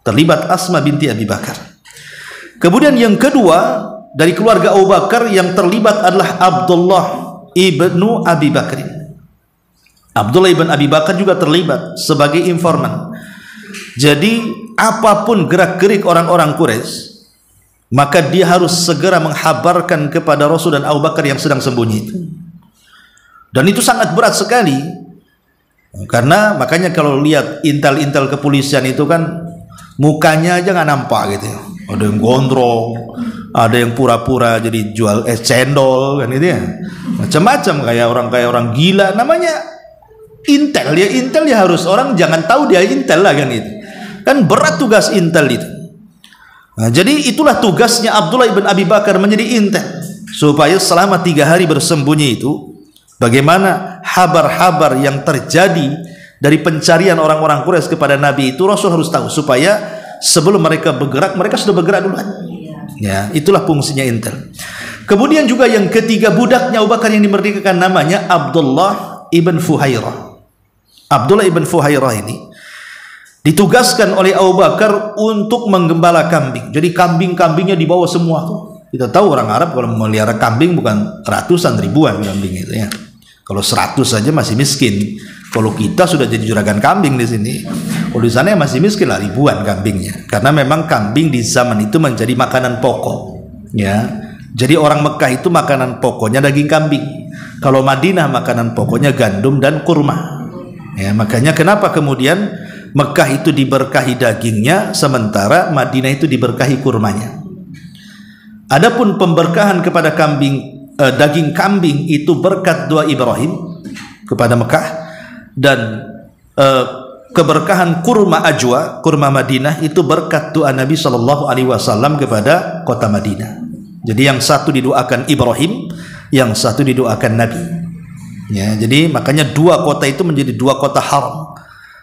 Terlibat Asma binti Abi Bakar. Kemudian yang kedua dari keluarga Abu Bakar yang terlibat adalah Abdullah ibnu Abi Bakar. Abdullah ibn Abi Bakar juga terlibat sebagai informan. Jadi apapun gerak-gerik orang-orang Quraisy, maka dia harus segera menghabarkan kepada Rasul dan Abu Bakar yang sedang sembunyi itu. Dan itu sangat berat sekali, karena makanya kalau lihat intel-intel kepolisian itu kan mukanya aja nggak nampak gitu ya. Ada yang gondrong, ada yang pura-pura jadi jual cendol kan gitu ya, macam-macam, kayak orang gila. Namanya intel, ya harus orang jangan tahu dia intel lah kan itu. Kan berat tugas intel itu. Nah, jadi itulah tugasnya Abdullah ibn Abi Bakar menjadi intel, supaya selama 3 hari bersembunyi itu, bagaimana habar-habar yang terjadi dari pencarian orang-orang Quraisy kepada Nabi itu Rasul harus tahu, supaya sebelum mereka bergerak, mereka sudah bergerak duluan. Ya, itulah fungsinya intel. Kemudian juga yang ketiga, budaknya Abu Bakar yang dimerdekakan namanya Abdullah ibn Fuhairah. Abdullah ibn Fuhairah ini ditugaskan oleh Abu Bakar untuk menggembala kambing. Jadi kambing-kambingnya dibawa semua tuh. Kita tahu orang Arab kalau memelihara kambing bukan ratusan, ribuan kambing itu ya. Kalau 100 saja masih miskin. Kalau kita sudah jadi juragan kambing di sini. Kalau di sana masih miskin lah, ribuan kambingnya. Karena memang kambing di zaman itu menjadi makanan pokok. Ya. Jadi orang Mekah itu makanan pokoknya daging kambing. Kalau Madinah makanan pokoknya gandum dan kurma. Ya, makanya kenapa kemudian Mekah itu diberkahi dagingnya, sementara Madinah itu diberkahi kurmanya. Adapun pemberkahan kepada daging kambing itu berkat doa Ibrahim kepada Mekah, dan keberkahan kurma ajwa, kurma Madinah itu berkat doa Nabi SAW kepada kota Madinah. Jadi yang satu didoakan Ibrahim, yang satu didoakan Nabi. Ya, jadi makanya 2 kota itu menjadi 2 kota haram.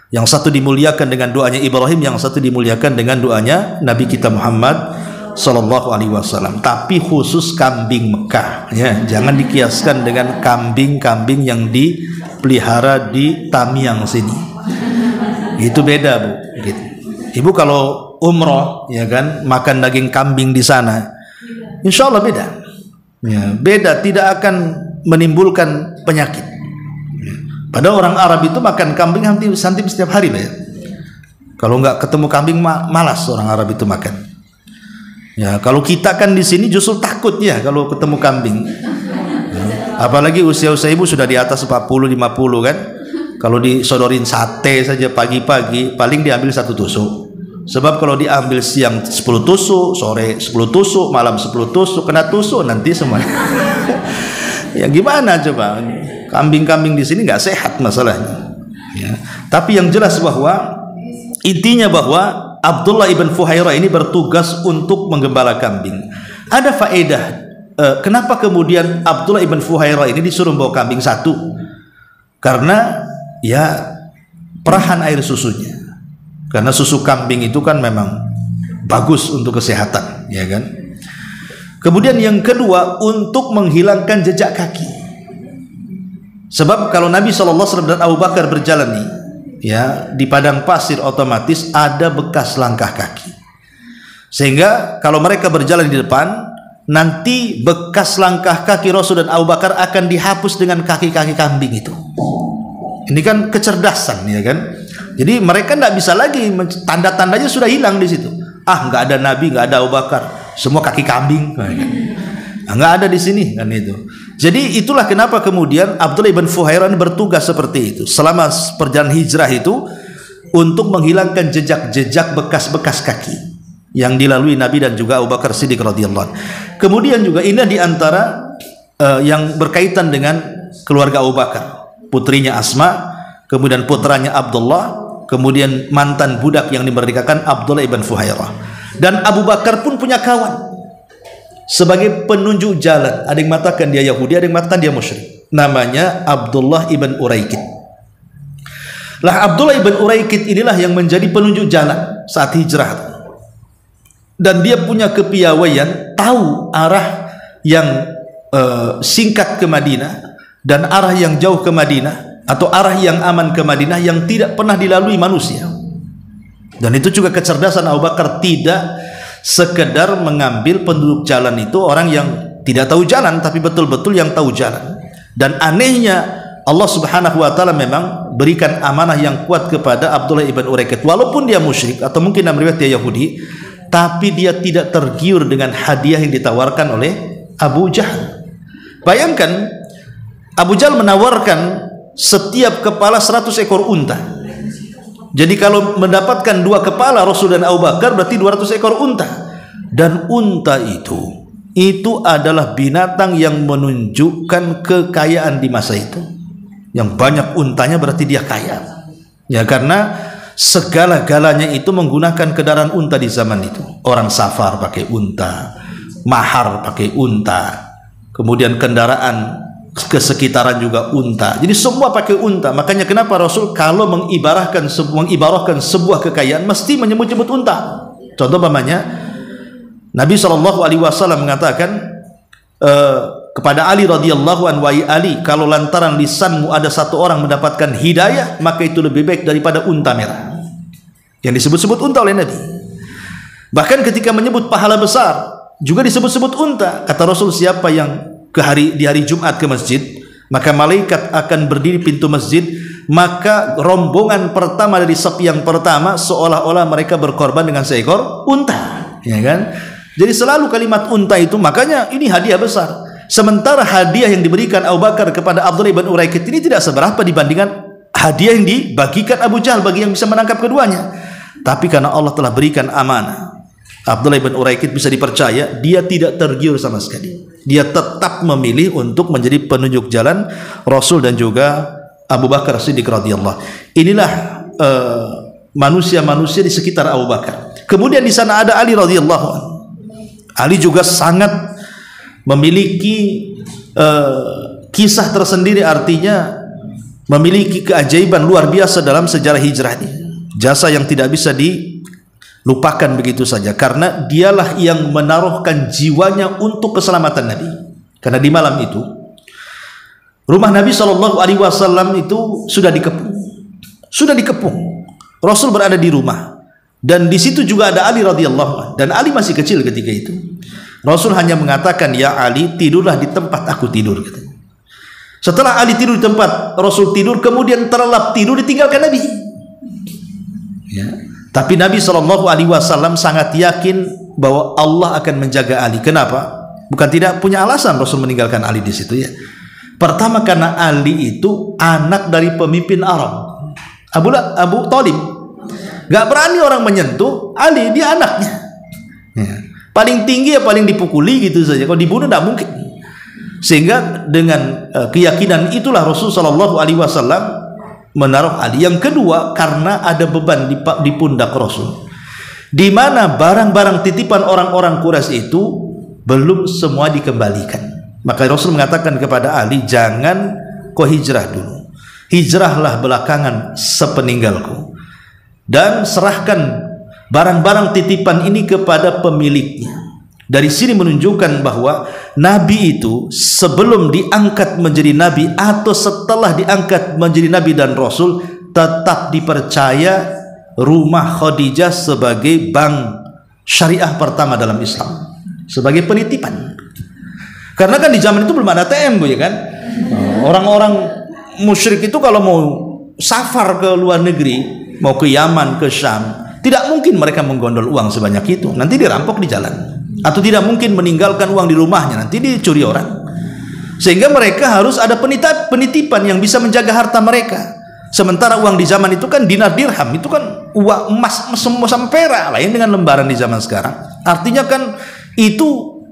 Yang satu dimuliakan dengan doanya Ibrahim, yang satu dimuliakan dengan doanya Nabi kita Muhammad SAW. Tapi khusus kambing Mekah, ya, jangan dikiaskan dengan kambing-kambing yang dipelihara di Tamiang sini. Itu beda, Bu. Gitu. Ibu kalau umroh, ya kan, makan daging kambing di sana, insya Allah beda. Ya, beda, tidak akan menimbulkan penyakit. Padahal orang Arab itu makan kambing hampir setiap hari, ya. Kalau nggak ketemu kambing malas orang Arab itu makan. Ya, kalau kita kan di sini justru takut ya kalau ketemu kambing. Ya, apalagi usia-usia ibu sudah di atas 40-50 kan. Kalau disodorin sate saja pagi-pagi paling diambil 1 tusuk. Sebab kalau diambil siang 10 tusuk, sore 10 tusuk, malam 10 tusuk, kena tusuk nanti semuanya. Ya gimana coba? Kambing-kambing di sini nggak sehat masalahnya. Ya. Tapi yang jelas bahwa intinya bahwa Abdullah ibn Fuhairah ini bertugas untuk menggembala kambing. Ada faedah. Kenapa kemudian Abdullah ibn Fuhairah ini disuruh bawa kambing satu? Karena ya perahan air susunya. Karena susu kambing itu kan memang bagus untuk kesehatan, ya kan? Kemudian yang kedua, untuk menghilangkan jejak kaki. Sebab kalau Nabi SAW dan Abu Bakar berjalan nih, ya, di padang pasir otomatis ada bekas langkah kaki. Sehingga kalau mereka berjalan di depan, nanti bekas langkah kaki Rasul dan Abu Bakar akan dihapus dengan kaki-kaki kambing itu. Ini kan kecerdasan, ya kan? Jadi mereka tidak bisa lagi, tanda-tandanya sudah hilang di situ. Nggak ada Nabi, nggak ada Abu Bakar, semua kaki kambing. Nggak ada di sini kan itu. Jadi itulah kenapa kemudian Abdullah ibn Fuhairah bertugas seperti itu selama perjalanan hijrah itu, untuk menghilangkan jejak-jejak bekas-bekas kaki yang dilalui Nabi dan juga Abu Bakar Siddiq radhiyallahu anhu. Kemudian juga ini diantara yang berkaitan dengan keluarga Abu Bakar, putrinya Asma, kemudian putranya Abdullah, kemudian mantan budak yang dimerdekakan Abdullah ibn Fuhairah. Dan Abu Bakar pun punya kawan sebagai penunjuk jalan. Ada yang mengatakan dia Yahudi, ada yang mengatakan dia musyrik. Namanya Abdullah ibn Uraikid. Lah Abdullah ibn Uraikid inilah yang menjadi penunjuk jalan saat hijrah. Dan dia punya kepiawaian, tahu arah yang singkat ke Madinah dan arah yang jauh ke Madinah, atau arah yang aman ke Madinah yang tidak pernah dilalui manusia. Dan itu juga kecerdasan Abu Bakar, tidak sekedar mengambil penduduk jalan itu orang yang tidak tahu jalan, tapi betul-betul yang tahu jalan. Dan anehnya Allah Subhanahu wa taala memang berikan amanah yang kuat kepada Abdullah ibn Uraikid, walaupun dia musyrik atau mungkin namanya dia Yahudi, tapi dia tidak tergiur dengan hadiah yang ditawarkan oleh Abu Jahal. Bayangkan Abu Jahal menawarkan setiap kepala 100 ekor unta. Jadi kalau mendapatkan 2 kepala Rasul dan Abu Bakar berarti 200 ekor unta. Dan unta itu adalah binatang yang menunjukkan kekayaan di masa itu. Yang banyak untanya berarti dia kaya. Ya, karena segala-galanya itu menggunakan kendaraan unta di zaman itu. Orang safar pakai unta, mahar pakai unta, kemudian kendaraan kesekitaran juga unta. Jadi semua pakai unta. Makanya kenapa Rasul kalau mengibarahkan sebuah kekayaan mesti menyebut-nyebut unta. Contoh umpamanya Nabi SAW mengatakan kepada Ali radhiyallahu anhu, "Wahai Ali, kalau lantaran lisanmu ada satu orang mendapatkan hidayah, maka itu lebih baik daripada unta merah." Yang disebut-sebut unta oleh Nabi. Bahkan ketika menyebut pahala besar juga disebut-sebut unta. Kata Rasul, siapa yang di hari Jumat ke masjid, maka malaikat akan berdiri pintu masjid, maka rombongan pertama dari sapi yang pertama seolah-olah mereka berkorban dengan seekor unta, ya kan? Jadi selalu kalimat unta itu, makanya ini hadiah besar. Sementara hadiah yang diberikan Abu Bakar kepada Abdullah ibn Uraikid ini tidak seberapa dibandingkan hadiah yang dibagikan Abu Jahal bagi yang bisa menangkap keduanya. Tapi karena Allah telah berikan amanah, Abdullah ibn Uraikid bisa dipercaya, dia tidak tergiur sama sekali. Dia tetap memilih untuk menjadi penunjuk jalan Rasul dan juga Abu Bakar Siddiq radhiyallahu. Inilah manusia-manusia di sekitar Abu Bakar. Kemudian di sana ada Ali radhiyallahu anhu. Ali juga sangat memiliki kisah tersendiri, artinya memiliki keajaiban luar biasa dalam sejarah hijrahnya. Jasa yang tidak bisa lupakan begitu saja, karena dialah yang menaruhkan jiwanya untuk keselamatan Nabi. Karena di malam itu rumah Nabi SAW itu sudah dikepung. Rasul berada di rumah, dan di situ juga ada Ali radhiyallahu anhu, dan Ali masih kecil ketika itu. Rasul hanya mengatakan, "Ya Ali, tidurlah di tempat aku tidur." Setelah Ali tidur di tempat Rasul tidur, kemudian terlelap tidur, ditinggalkan Nabi. Ya. Tapi Nabi SAW sangat yakin bahwa Allah akan menjaga Ali. Kenapa? Bukan tidak punya alasan Rasul meninggalkan Ali di situ, ya. Pertama, karena Ali itu anak dari pemimpin Arab, Abu Talib. Gak berani orang menyentuh Ali, dia anaknya. Ya. Paling tinggi ya paling dipukuli gitu saja. Kalau dibunuh tidak mungkin. Sehingga dengan keyakinan itulah Rasulullah SAW menaruh Ali. Yang kedua, karena ada beban di pundak Rasul, di mana barang-barang titipan orang-orang Quraisy itu belum semua dikembalikan. Maka Rasul mengatakan kepada Ali, jangan kau hijrah dulu, hijrahlah belakangan sepeninggalku, dan serahkan barang-barang titipan ini kepada pemiliknya. Dari sini menunjukkan bahwa Nabi itu sebelum diangkat menjadi Nabi atau setelah diangkat menjadi Nabi dan Rasul, tetap dipercaya rumah Khadijah sebagai bank syariah pertama dalam Islam, sebagai penitipan. Karena kan di zaman itu belum ada ATM, ya kan? Orang-orang musyrik itu kalau mau safar ke luar negeri, mau ke Yaman, ke Syam, tidak mungkin mereka menggondol uang sebanyak itu, nanti dirampok di jalan. Atau tidak mungkin meninggalkan uang di rumahnya, nanti dicuri orang. Sehingga mereka harus ada penitipan yang bisa menjaga harta mereka. Sementara uang di zaman itu kan dinar dirham, itu kan uang emas semua sampai perak, lain dengan lembaran di zaman sekarang. Artinya kan itu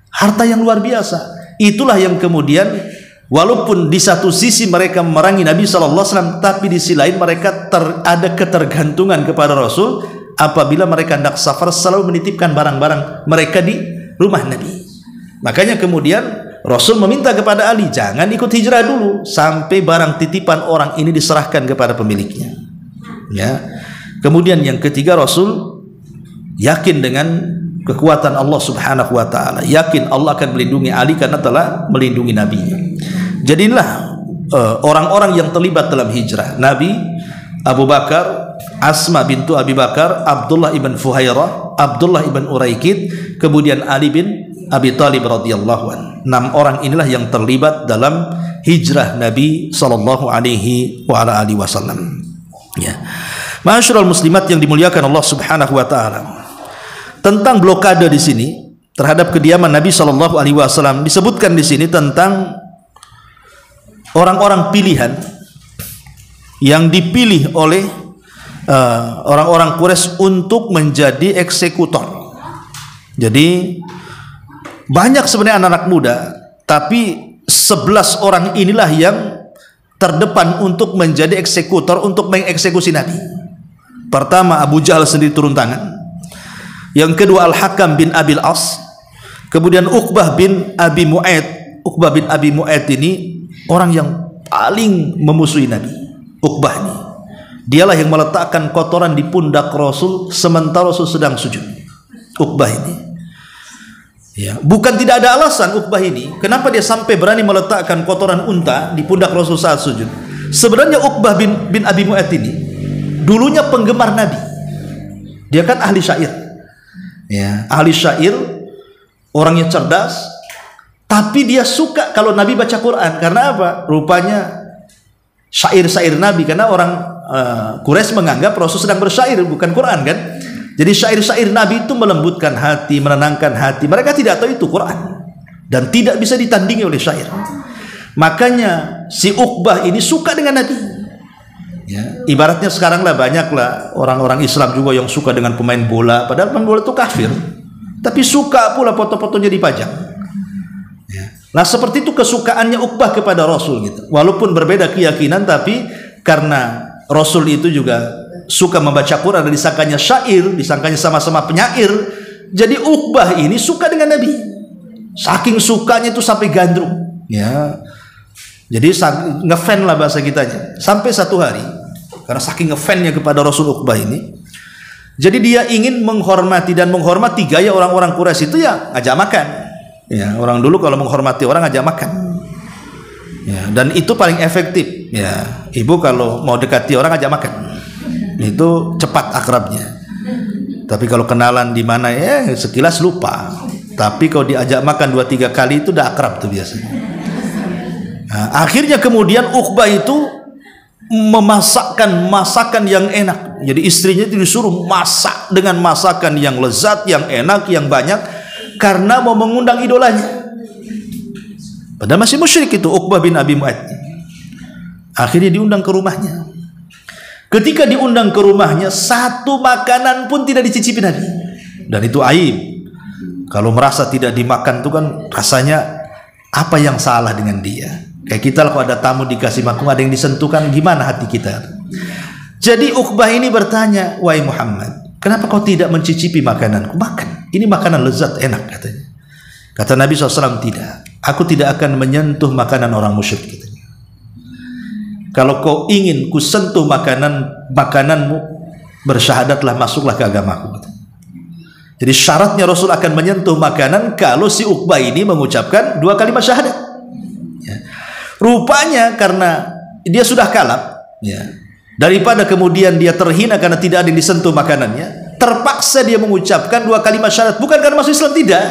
harta yang luar biasa. Itulah yang kemudian walaupun di satu sisi mereka memerangi Nabi SAW, tapi di sisi lain mereka ada ketergantungan kepada Rasul. Apabila mereka hendak safar, selalu menitipkan barang-barang mereka di rumah Nabi. Makanya kemudian Rasul meminta kepada Ali, jangan ikut hijrah dulu sampai barang titipan orang ini diserahkan kepada pemiliknya. Ya. Kemudian yang ketiga, Rasul yakin dengan kekuatan Allah Subhanahu wa taala, yakin Allah akan melindungi Ali karena telah melindungi nabinya. Jadilah orang-orang yang terlibat dalam hijrah Nabi: Abu Bakar, Asma bintu Abi Bakar, Abdullah ibn Fuhairah, Abdullah ibn Uraikid, kemudian Ali bin Abi Thalib radhiyallahu anhu. 6 orang inilah yang terlibat dalam hijrah Nabi sallallahu alaihi wasallam. Ya. Ma'asyiral muslimat yang dimuliakan Allah Subhanahu wa taala. Tentang blokade di sini terhadap kediaman Nabi sallallahu alaihi wasallam disebutkan di sini tentang orang-orang pilihan yang dipilih oleh orang-orang Quraisy untuk menjadi eksekutor. Jadi banyak sebenarnya anak-anak muda, tapi 11 orang inilah yang terdepan untuk menjadi eksekutor, untuk mengeksekusi Nabi. Pertama, Abu Jahal sendiri turun tangan. Yang kedua, Al-Hakam bin Abil As. Kemudian Uqbah bin Abi Mu'aid. Uqbah bin Abi Mu'aid ini orang yang paling memusuhi Nabi. Uqbah ini, dialah yang meletakkan kotoran di pundak Rasul sementara Rasul sedang sujud. Uqbah ini, ya, bukan tidak ada alasan Uqbah ini kenapa dia sampai berani meletakkan kotoran unta di pundak Rasul saat sujud. Sebenarnya Uqbah bin Abi Mu'aid ini dulunya penggemar Nabi. Dia kan ahli syair, ya, ahli syair, orangnya cerdas, tapi dia suka kalau Nabi baca Quran. Karena apa? Rupanya syair-syair Nabi, karena orang Quraisy menganggap Rasul sedang bersyair, bukan Quran kan. Jadi syair-syair Nabi itu melembutkan hati, menenangkan hati. Mereka tidak tahu itu Quran dan tidak bisa ditandingi oleh syair. Makanya si Uqbah ini suka dengan Nabi. Ya, ibaratnya sekarang lah banyaklah orang-orang Islam juga yang suka dengan pemain bola, padahal pemain bola itu kafir, tapi suka pula foto-fotonya dipajang. Ya. Nah, seperti itu kesukaannya Uqbah kepada Rasul gitu. Walaupun berbeda keyakinan, tapi karena Rasul itu juga suka membaca Quran dan disangkanya syair, disangkanya sama-sama penyair, jadi Uqbah ini suka dengan Nabi. Saking sukanya itu sampai gandrung, ya. Jadi ngefan lah bahasa kitanya. Sampai satu hari, karena saking ngefannya kepada Rasul Uqbah ini, jadi dia ingin menghormati dan menghormati gaya orang-orang Quraisy itu, ya ngajak makan. Ya, orang dulu kalau menghormati orang ngajak makan. Ya, dan itu paling efektif. Ya, ibu kalau mau dekati orang ngajak makan, itu cepat akrabnya. Tapi kalau kenalan di mana, ya sekilas lupa. Tapi kalau diajak makan 2-3 kali itu udah akrab tuh biasanya. Nah, akhirnya kemudian Uqbah itu memasakkan masakan yang enak. Jadi istrinya itu disuruh masak dengan masakan yang lezat, yang enak, yang banyak, karena mau mengundang idolanya. Padahal masih musyrik itu Uqbah bin Abi Mu'aid. Akhirnya diundang ke rumahnya. Ketika diundang ke rumahnya, satu makanan pun tidak dicicipi Nabi. Dan itu aib. Kalau merasa tidak dimakan itu kan rasanya apa yang salah dengan dia. Kayak kita kalau ada tamu dikasih makan, ada yang disentuhkan, gimana hati kita? Jadi Uqbah ini bertanya, wahai Muhammad, kenapa kau tidak mencicipi makananku? Makan, ini makanan lezat, enak katanya. Kata Nabi SAW, tidak, aku tidak akan menyentuh makanan orang musyrik katanya. Kalau kau ingin ku sentuh makananmu, bersyahadatlah, masuklah ke agamaku katanya. Jadi syaratnya Rasul akan menyentuh makanan kalau si Uqbah ini mengucapkan 2 kalimat syahadat. Ya. Rupanya karena dia sudah kalap, ya, daripada kemudian dia terhina karena tidak ada yang disentuh makanannya, terpaksa dia mengucapkan 2 kalimat syahadat. Bukan karena masuk Islam, tidak,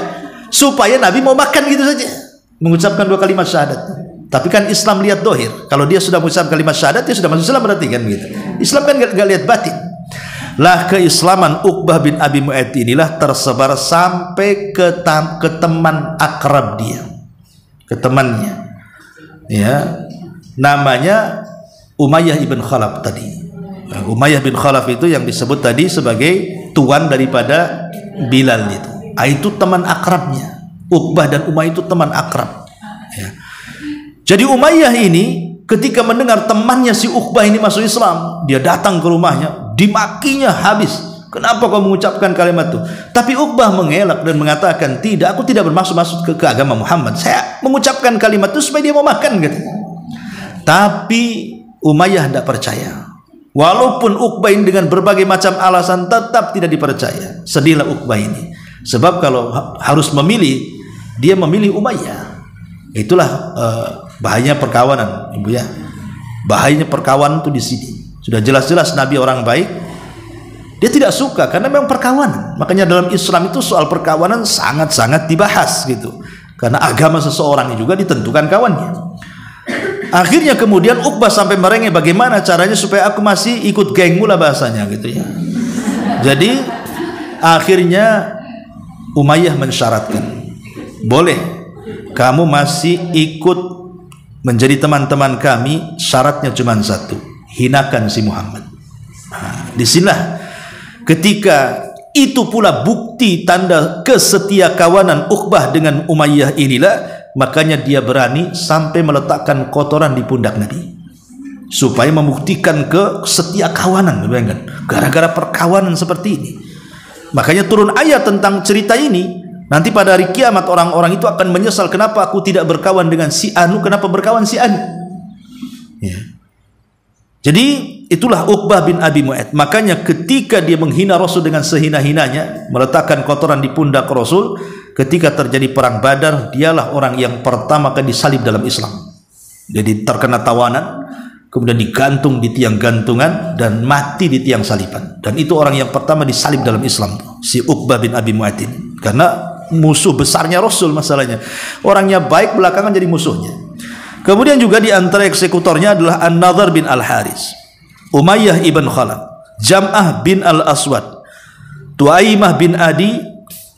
supaya Nabi mau makan gitu saja, mengucapkan 2 kalimat syahadat. Tapi kan Islam lihat dohir. Kalau dia sudah mengucapkan kalimat syahadat, dia sudah masuk Islam berarti kan gitu. Islam kan gak lihat batin. Lah keislaman Uqbah bin Abi Mu'ayth inilah tersebar sampai ke teman akrab dia, ke temannya, ya, namanya Umayyah ibn Khalaf tadi. Umayyah bin Khalaf itu yang disebut tadi sebagai tuan daripada Bilal itu. Itu teman akrabnya. Uqbah dan Umayyah itu teman akrab, ya. Jadi Umayyah ini ketika mendengar temannya si Uqbah ini masuk Islam, dia datang ke rumahnya, dimakinya habis. Kenapa kau mengucapkan kalimat itu? Tapi Uqbah mengelak dan mengatakan, tidak, aku tidak bermaksud masuk ke agama Muhammad. Saya mengucapkan kalimat itu supaya dia mau makan gitu. Tapi Umayyah tidak percaya. Walaupun Uqbah ini dengan berbagai macam alasan tetap tidak dipercaya. Sedihlah Uqbah ini. Sebab kalau harus memilih, dia memilih Umayyah. Itulah bahayanya perkawanan, Ibu ya. Bahayanya perkawanan itu di sini. Sudah jelas-jelas Nabi orang baik, dia tidak suka karena memang perkawanan. Makanya dalam Islam itu soal perkawanan sangat-sangat dibahas gitu. Karena agama seseorang juga ditentukan kawannya. Akhirnya kemudian Uqbah sampai merengek, bagaimana caranya supaya aku masih ikut gengmu lah bahasanya gitu ya. Jadi akhirnya Umayyah mensyaratkan, boleh kamu masih ikut menjadi teman-teman kami, syaratnya cuma satu, hinakan si Muhammad. Nah, disinilah ketika itu pula bukti tanda kesetia kawanan Uqbah dengan Umayyah inilah, makanya dia berani sampai meletakkan kotoran di pundak Nabi supaya membuktikan kesetia kawanan. Gara-gara perkawanan seperti ini, makanya turun ayat tentang cerita ini. Nanti pada hari kiamat orang-orang itu akan menyesal, kenapa aku tidak berkawan dengan si Anu, kenapa berkawan si Anu, ya. Jadi itulah Uqbah bin Abi Mu'ayth. Makanya ketika dia menghina Rasul dengan sehina-hinanya, meletakkan kotoran di pundak Rasul, ketika terjadi perang Badar, dialah orang yang pertama kali disalib dalam Islam. Jadi terkena tawanan, kemudian digantung di tiang gantungan dan mati di tiang saliban. Dan itu orang yang pertama disalib dalam Islam, si Uqbah bin Abi Mu'ayth ini. Karena musuh besarnya Rasul masalahnya. Orangnya baik, belakangan jadi musuhnya. Kemudian juga di antara eksekutornya adalah An-Nadhr bin Al-Haris, Umayyah ibn Khalaf, Jam'ah bin Al-Aswad, Tuaimah bin Adi,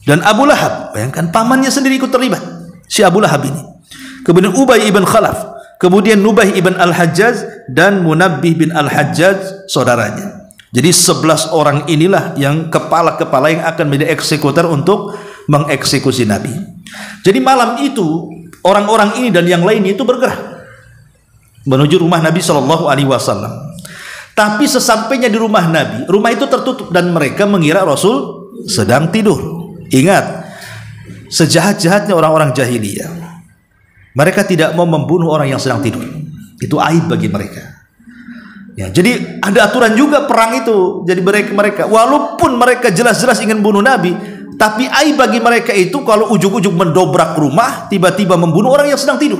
dan Abu Lahab. Bayangkan, pamannya sendiri ikut terlibat, si Abu Lahab ini. Kemudian Ubay ibn Khalaf, kemudian Nubaih ibn Al-Hajjaj, dan Munabbih bin Al-Hajjaj, saudaranya. Jadi 11 orang inilah yang kepala-kepala yang akan menjadi eksekutor untuk mengeksekusi Nabi. Jadi malam itu orang-orang ini dan yang lain itu bergerak menuju rumah Nabi SAW. Tapi sesampainya di rumah Nabi, rumah itu tertutup dan mereka mengira Rasul sedang tidur. Ingat, sejahat-jahatnya orang-orang jahiliyah, mereka tidak mau membunuh orang yang sedang tidur. Itu aib bagi mereka. Ya, jadi ada aturan juga perang itu. Jadi mereka walaupun mereka jelas-jelas ingin bunuh Nabi, tapi aib bagi mereka itu kalau ujug-ujug mendobrak rumah, tiba-tiba membunuh orang yang sedang tidur.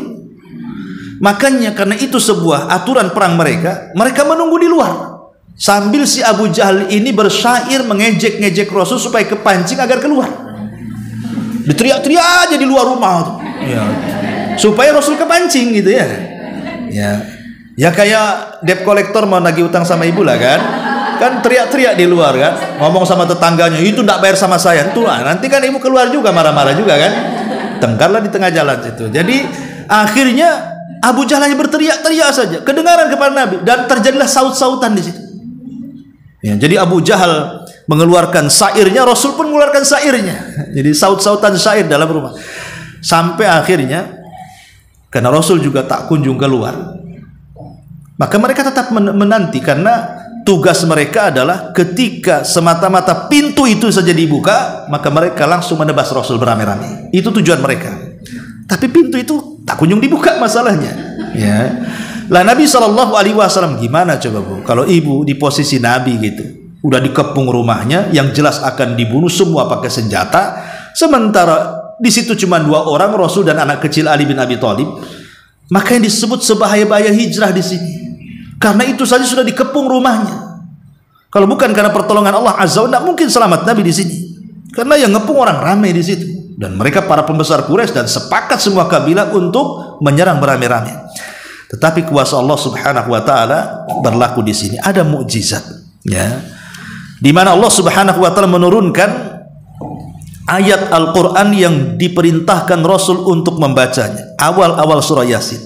Makanya karena itu sebuah aturan perang mereka menunggu di luar. Sambil si Abu Jahal ini bersyair mengejek-ngejek Rasul supaya kepancing agar keluar. Diteriak-teriak aja di luar rumah tuh. Ya. Supaya Rasul kepancing gitu ya. Ya kayak debt collector mau nagih utang sama ibu lah kan teriak-teriak di luar kan, ngomong sama tetangganya, itu tidak bayar sama saya, itu lah. Nanti kan ibu keluar juga marah-marah juga kan, tengkarlah di tengah jalan itu. Jadi akhirnya Abu Jahal hanya berteriak-teriak saja, kedengaran kepada Nabi, dan terjadilah saut-sautan di situ. Ya, jadi Abu Jahal mengeluarkan syairnya, Rasul pun mengeluarkan syairnya. Jadi saut-sautan syair dalam rumah. Sampai akhirnya karena Rasul juga tak kunjung keluar, maka mereka tetap menanti, karena tugas mereka adalah ketika semata-mata pintu itu saja dibuka, maka mereka langsung menebas Rasul beramai-ramai. Itu tujuan mereka. Tapi pintu itu tak kunjung dibuka masalahnya. Ya. Lah Nabi SAW gimana coba Bu? Kalau ibu di posisi Nabi gitu, udah dikepung rumahnya, yang jelas akan dibunuh semua pakai senjata, sementara di situ cuma 2 orang, Rasul dan anak kecil Ali bin Abi Thalib. Maka yang disebut sebahaya-bahaya hijrah di sini, karena itu saja sudah dikepung rumahnya. Kalau bukan karena pertolongan Allah Azza wa Jalla, mungkin selamat Nabi di sini. Karena yang ngepung orang ramai di situ, dan mereka para pembesar Quraisy, dan sepakat semua kabilah untuk menyerang beramai-ramai. Tetapi kuasa Allah Subhanahu wa taala berlaku di sini. Ada mukjizat, ya. Di mana Allah Subhanahu wa taala menurunkan ayat Al-Quran yang diperintahkan Rasul untuk membacanya. Awal-awal surah Yasin,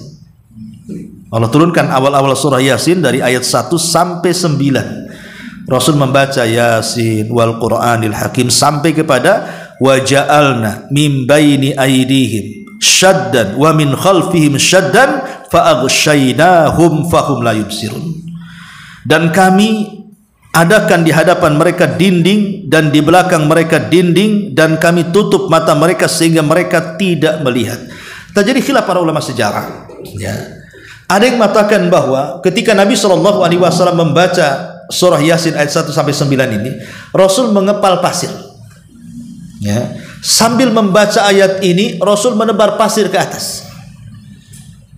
Allah turunkan awal-awal surah Yasin dari ayat 1 sampai 9. Rasul membaca Yasin wal Qur'anil Hakim sampai kepada wa ja'alna min baini aydihim syaddan wa min khalfihim syaddan fa aghshaynahum fahum la yubsirun. Dan kami adakan di hadapan mereka dinding, dan di belakang mereka dinding, dan kami tutup mata mereka sehingga mereka tidak melihat. Terjadi khilaf para ulama sejarah, ya. Ada yang mengatakan bahwa ketika Nabi SAW membaca surah Yasin ayat 1 sampai 9 ini, Rasul mengepal pasir, ya. Sambil membaca ayat ini, Rasul menebar pasir ke atas.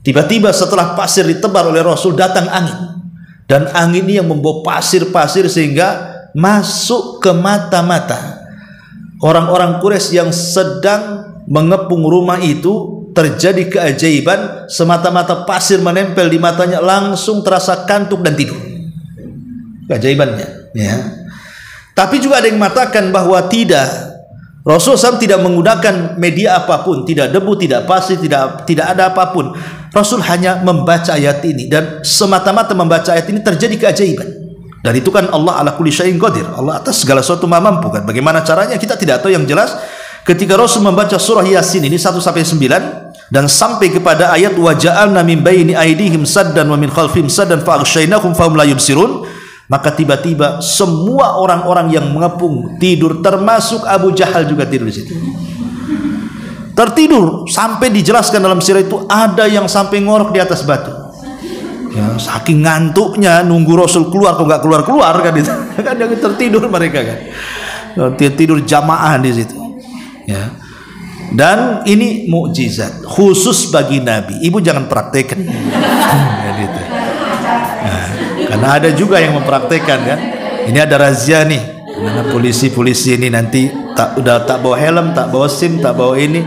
Tiba-tiba setelah pasir ditebar oleh Rasul, datang angin. Dan angin ini yang membawa pasir-pasir sehingga masuk ke mata-mata orang-orang Quraisy yang sedang mengepung rumah itu. Terjadi keajaiban, semata-mata pasir menempel di matanya, langsung terasa kantuk dan tidur. Keajaibannya, ya. Tapi juga ada yang mengatakan bahwa tidak, Rasul SAW tidak menggunakan media apapun, tidak debu, tidak pasir, tidak ada apapun. Rasul hanya membaca ayat ini, dan semata-mata membaca ayat ini terjadi keajaiban. Dan itu kan Allah ala kulli syai'in qadir, Allah atas segala sesuatu maha mampu kan. Bagaimana caranya kita tidak tahu. Yang jelas ketika Rasul membaca surah Yasin ini 1 sampai 9 dan sampai kepada ayat wa ja'alna min baini aydihim saddan wa min khalfihim saddan fa aghshaynahum fahum la yubsirun, maka tiba-tiba semua orang-orang yang mengepung tidur, termasuk Abu Jahal juga tidur di situ. Tertidur sampai dijelaskan dalam sirah itu ada yang sampai ngorok di atas batu. Ya, saking ngantuknya nunggu Rasul keluar, kok nggak keluar kan itu. Kan tertidur mereka kan. Tidur jamaah di situ. Ya. Dan ini mukjizat khusus bagi Nabi. Ibu jangan praktekkan. Gitu. Nah, karena ada juga yang mempraktekkan kan. Ini ada razia nih. Karena polisi-polisi ini nanti tak bawa helm, tak bawa SIM, tak bawa ini,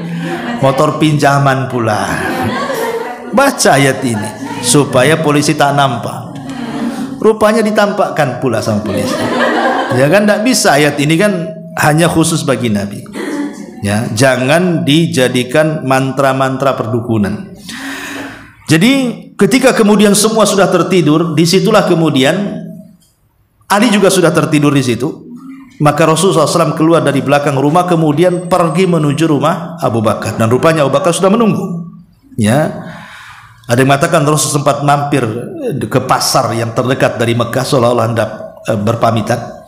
motor pinjaman pula. Baca ayat ini supaya polisi tak nampak. Rupanya ditampakkan pula sama polisi. Ya kan, tidak bisa. Ayat ini kan hanya khusus bagi Nabi. Ya, jangan dijadikan mantra-mantra perdukunan. Jadi ketika kemudian semua sudah tertidur, disitulah kemudian Ali juga sudah tertidur di situ. Maka Rasulullah SAW keluar dari belakang rumah, kemudian pergi menuju rumah Abu Bakar, dan rupanya Abu Bakar sudah menunggu. Ya, ada yang mengatakan Rasul sempat mampir ke pasar yang terdekat dari Mekah seolah-olah hendak berpamitan.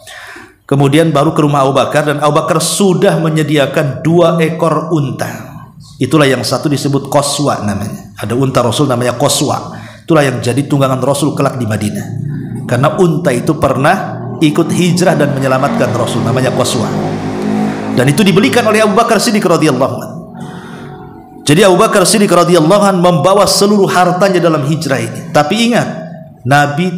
Kemudian baru ke rumah Abu Bakar, dan Abu Bakar sudah menyediakan 2 ekor unta. Itulah yang satu disebut Qaswa namanya. Ada unta Rasul namanya Qaswa. Itulah yang jadi tunggangan Rasul kelak di Madinah. Karena unta itu pernah ikut hijrah dan menyelamatkan Rasul, namanya Qaswa. Dan itu dibelikan oleh Abu Bakar Siddiq radhiyallahu anhu. Jadi Abu Bakar Siddiq radhiyallahu anhu membawa seluruh hartanya dalam hijrah ini. Tapi ingat, Nabi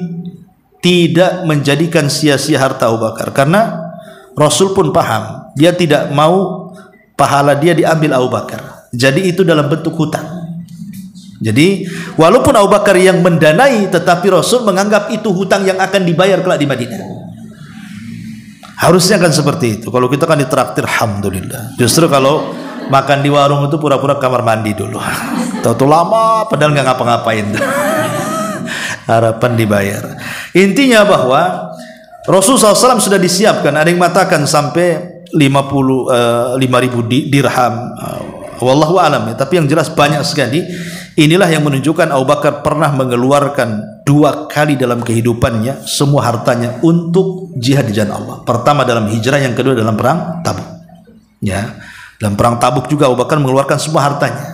tidak menjadikan sia-sia harta Abu Bakar, karena Rasul pun paham dia tidak mau pahala dia diambil Abu Bakar. Jadi itu dalam bentuk hutang. Jadi walaupun Abu Bakar yang mendanai, tetapi Rasul menganggap itu hutang yang akan dibayar kelak di Madinah. Harusnya kan seperti itu. Kalau kita kan ditraktir, alhamdulillah. Justru kalau makan di warung itu pura-pura kamar mandi dulu. Tahu lama padahal nggak ngapa-ngapain. Harapan dibayar. Intinya bahwa Rasulullah SAW sudah disiapkan. Ada yang mengatakan sampai 5.000 dirham. Wallahu alam ya. Tapi yang jelas banyak sekali. Inilah yang menunjukkan Abu Bakar pernah mengeluarkan 2 kali dalam kehidupannya semua hartanya untuk jihad di jalan Allah. Pertama dalam hijrah, yang kedua dalam perang Tabuk. Ya, dalam perang Tabuk juga Abu Bakar mengeluarkan semua hartanya.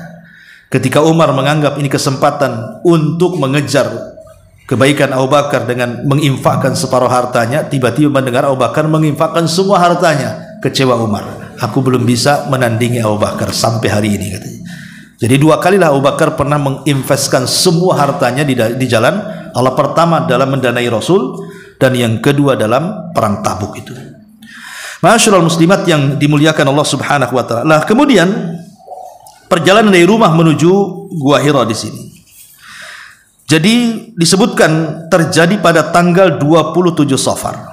Ketika Umar menganggap ini kesempatan untuk mengejar kebaikan Abu Bakar dengan menginfakkan separuh hartanya, tiba-tiba mendengar Abu Bakar menginfakkan semua hartanya. Kecewa Umar. Aku belum bisa menandingi Abu Bakar sampai hari ini, katanya. Jadi 2 kalilah Abu Bakar pernah menginvestkan semua hartanya di jalan Allah. Pertama dalam mendanai Rasul, dan yang kedua dalam perang Tabuk itu. Masyaallah muslimat yang dimuliakan Allah Subhanahu wa taala. Nah, kemudian perjalanan dari rumah menuju Gua Hira di sini. Jadi disebutkan terjadi pada tanggal 27 Safar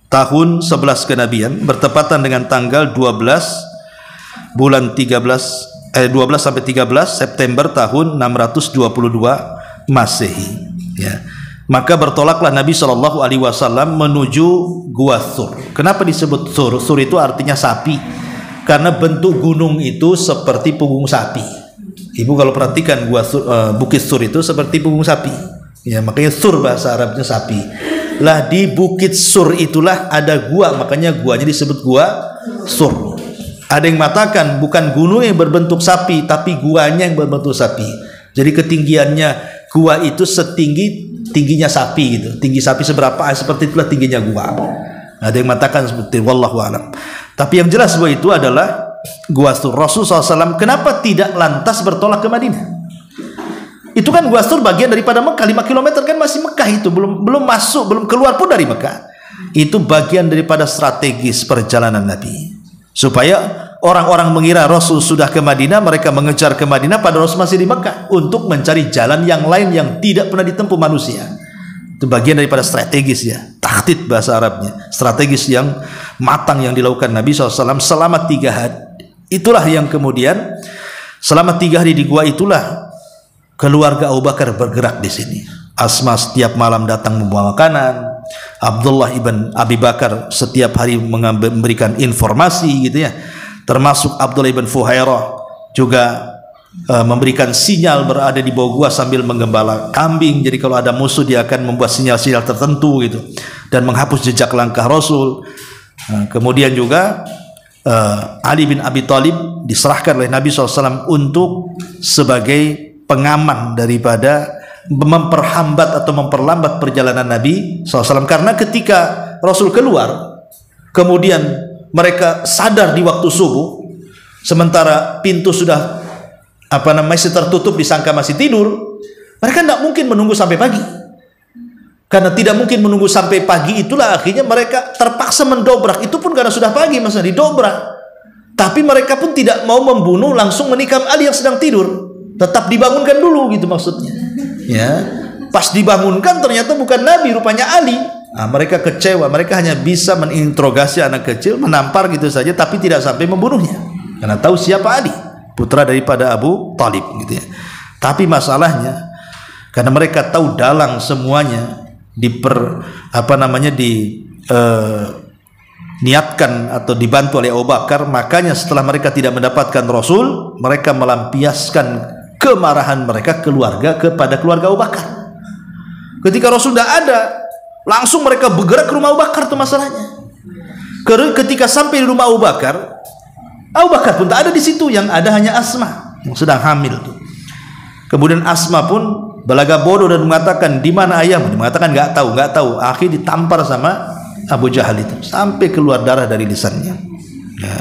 tahun 11 kenabian, bertepatan dengan tanggal 12 bulan 12 sampai 13 September tahun 622 Masehi. Ya. Maka bertolaklah Nabi Shallallahu Alaihi Wasallam menuju Gua Thur. Kenapa disebut Thur? Thur itu artinya sapi, karena bentuk gunung itu seperti punggung sapi. Ibu kalau perhatikan Bukit Thur itu seperti punggung sapi. Ya, makanya Thur bahasa Arabnya sapi. Lah di Bukit Sur itulah ada gua, makanya guanya disebut Gua Thur. Ada yang mengatakan bukan gunung yang berbentuk sapi, tapi guanya yang berbentuk sapi. Jadi ketinggiannya gua itu tingginya sapi gitu. Tinggi sapi seberapa, seperti itulah tingginya gua. Ada yang mengatakan seperti itu, wallahu alam. Tapi yang jelas bahwa itu adalah Gua Thur. Rasulullah SAW kenapa tidak lantas bertolak ke Madinah? Itu kan Gua Thur bagian daripada Mekah, 5 km kan masih Mekah itu, belum masuk, belum keluar pun dari Mekah. Itu bagian daripada strategis perjalanan Nabi. Supaya orang-orang mengira Rasul sudah ke Madinah, mereka mengejar ke Madinah pada Rasul masih di Mekah untuk mencari jalan yang lain yang tidak pernah ditempuh manusia. Itu bagian daripada strategis ya, tahdid bahasa Arabnya, strategis yang matang yang dilakukan Nabi SAW selama 3 hari. Itulah yang kemudian selama 3 hari di gua itulah keluarga Abu Bakar bergerak di sini. Asma setiap malam datang membawa makanan. Abdullah ibn Abi Bakar setiap hari memberikan informasi gitu ya. Termasuk Abdullah ibn Fuhairah juga memberikan sinyal berada di bawah gua sambil menggembala kambing. Jadi kalau ada musuh dia akan membuat sinyal-sinyal tertentu gitu dan menghapus jejak langkah Rasul. Kemudian juga Ali bin Abi Thalib diserahkan oleh Nabi SAW untuk sebagai pengaman daripada memperhambat atau memperlambat perjalanan Nabi SAW. Karena ketika Rasul keluar, kemudian mereka sadar di waktu subuh, sementara pintu sudah masih tertutup, disangka masih tidur, mereka tidak mungkin menunggu sampai pagi. Karena tidak mungkin menunggu sampai pagi, itulah akhirnya mereka terpaksa mendobrak. Itu pun karena sudah pagi, masa didobrak. Tapi mereka pun tidak mau membunuh, langsung menikam Ali yang sedang tidur. Tetap dibangunkan dulu gitu maksudnya. Ya, pas dibangunkan ternyata bukan Nabi, rupanya Ali. Nah, mereka kecewa, mereka hanya bisa meninterogasi anak kecil, menampar gitu saja, tapi tidak sampai membunuhnya. Karena tahu siapa Ali, putra daripada Abu Thalib gitu ya. Tapi masalahnya karena mereka tahu dalang semuanya niatkan atau dibantu oleh Abu Bakar, makanya setelah mereka tidak mendapatkan Rasul, mereka melampiaskan kemarahan mereka kepada keluarga Abu Bakar. Ketika Rasul tidak ada, langsung mereka bergerak ke rumah Abu Bakar. Itu masalahnya. Ketika sampai di rumah Abu Bakar pun tak ada di situ, yang ada hanya Asma yang sedang hamil tuh. Kemudian Asma pun belaga bodoh dan mengatakan, di mana ayahmu? Dia mengatakan nggak tahu. Akhirnya ditampar sama Abu Jahal itu sampai keluar darah dari lisannya. Ya,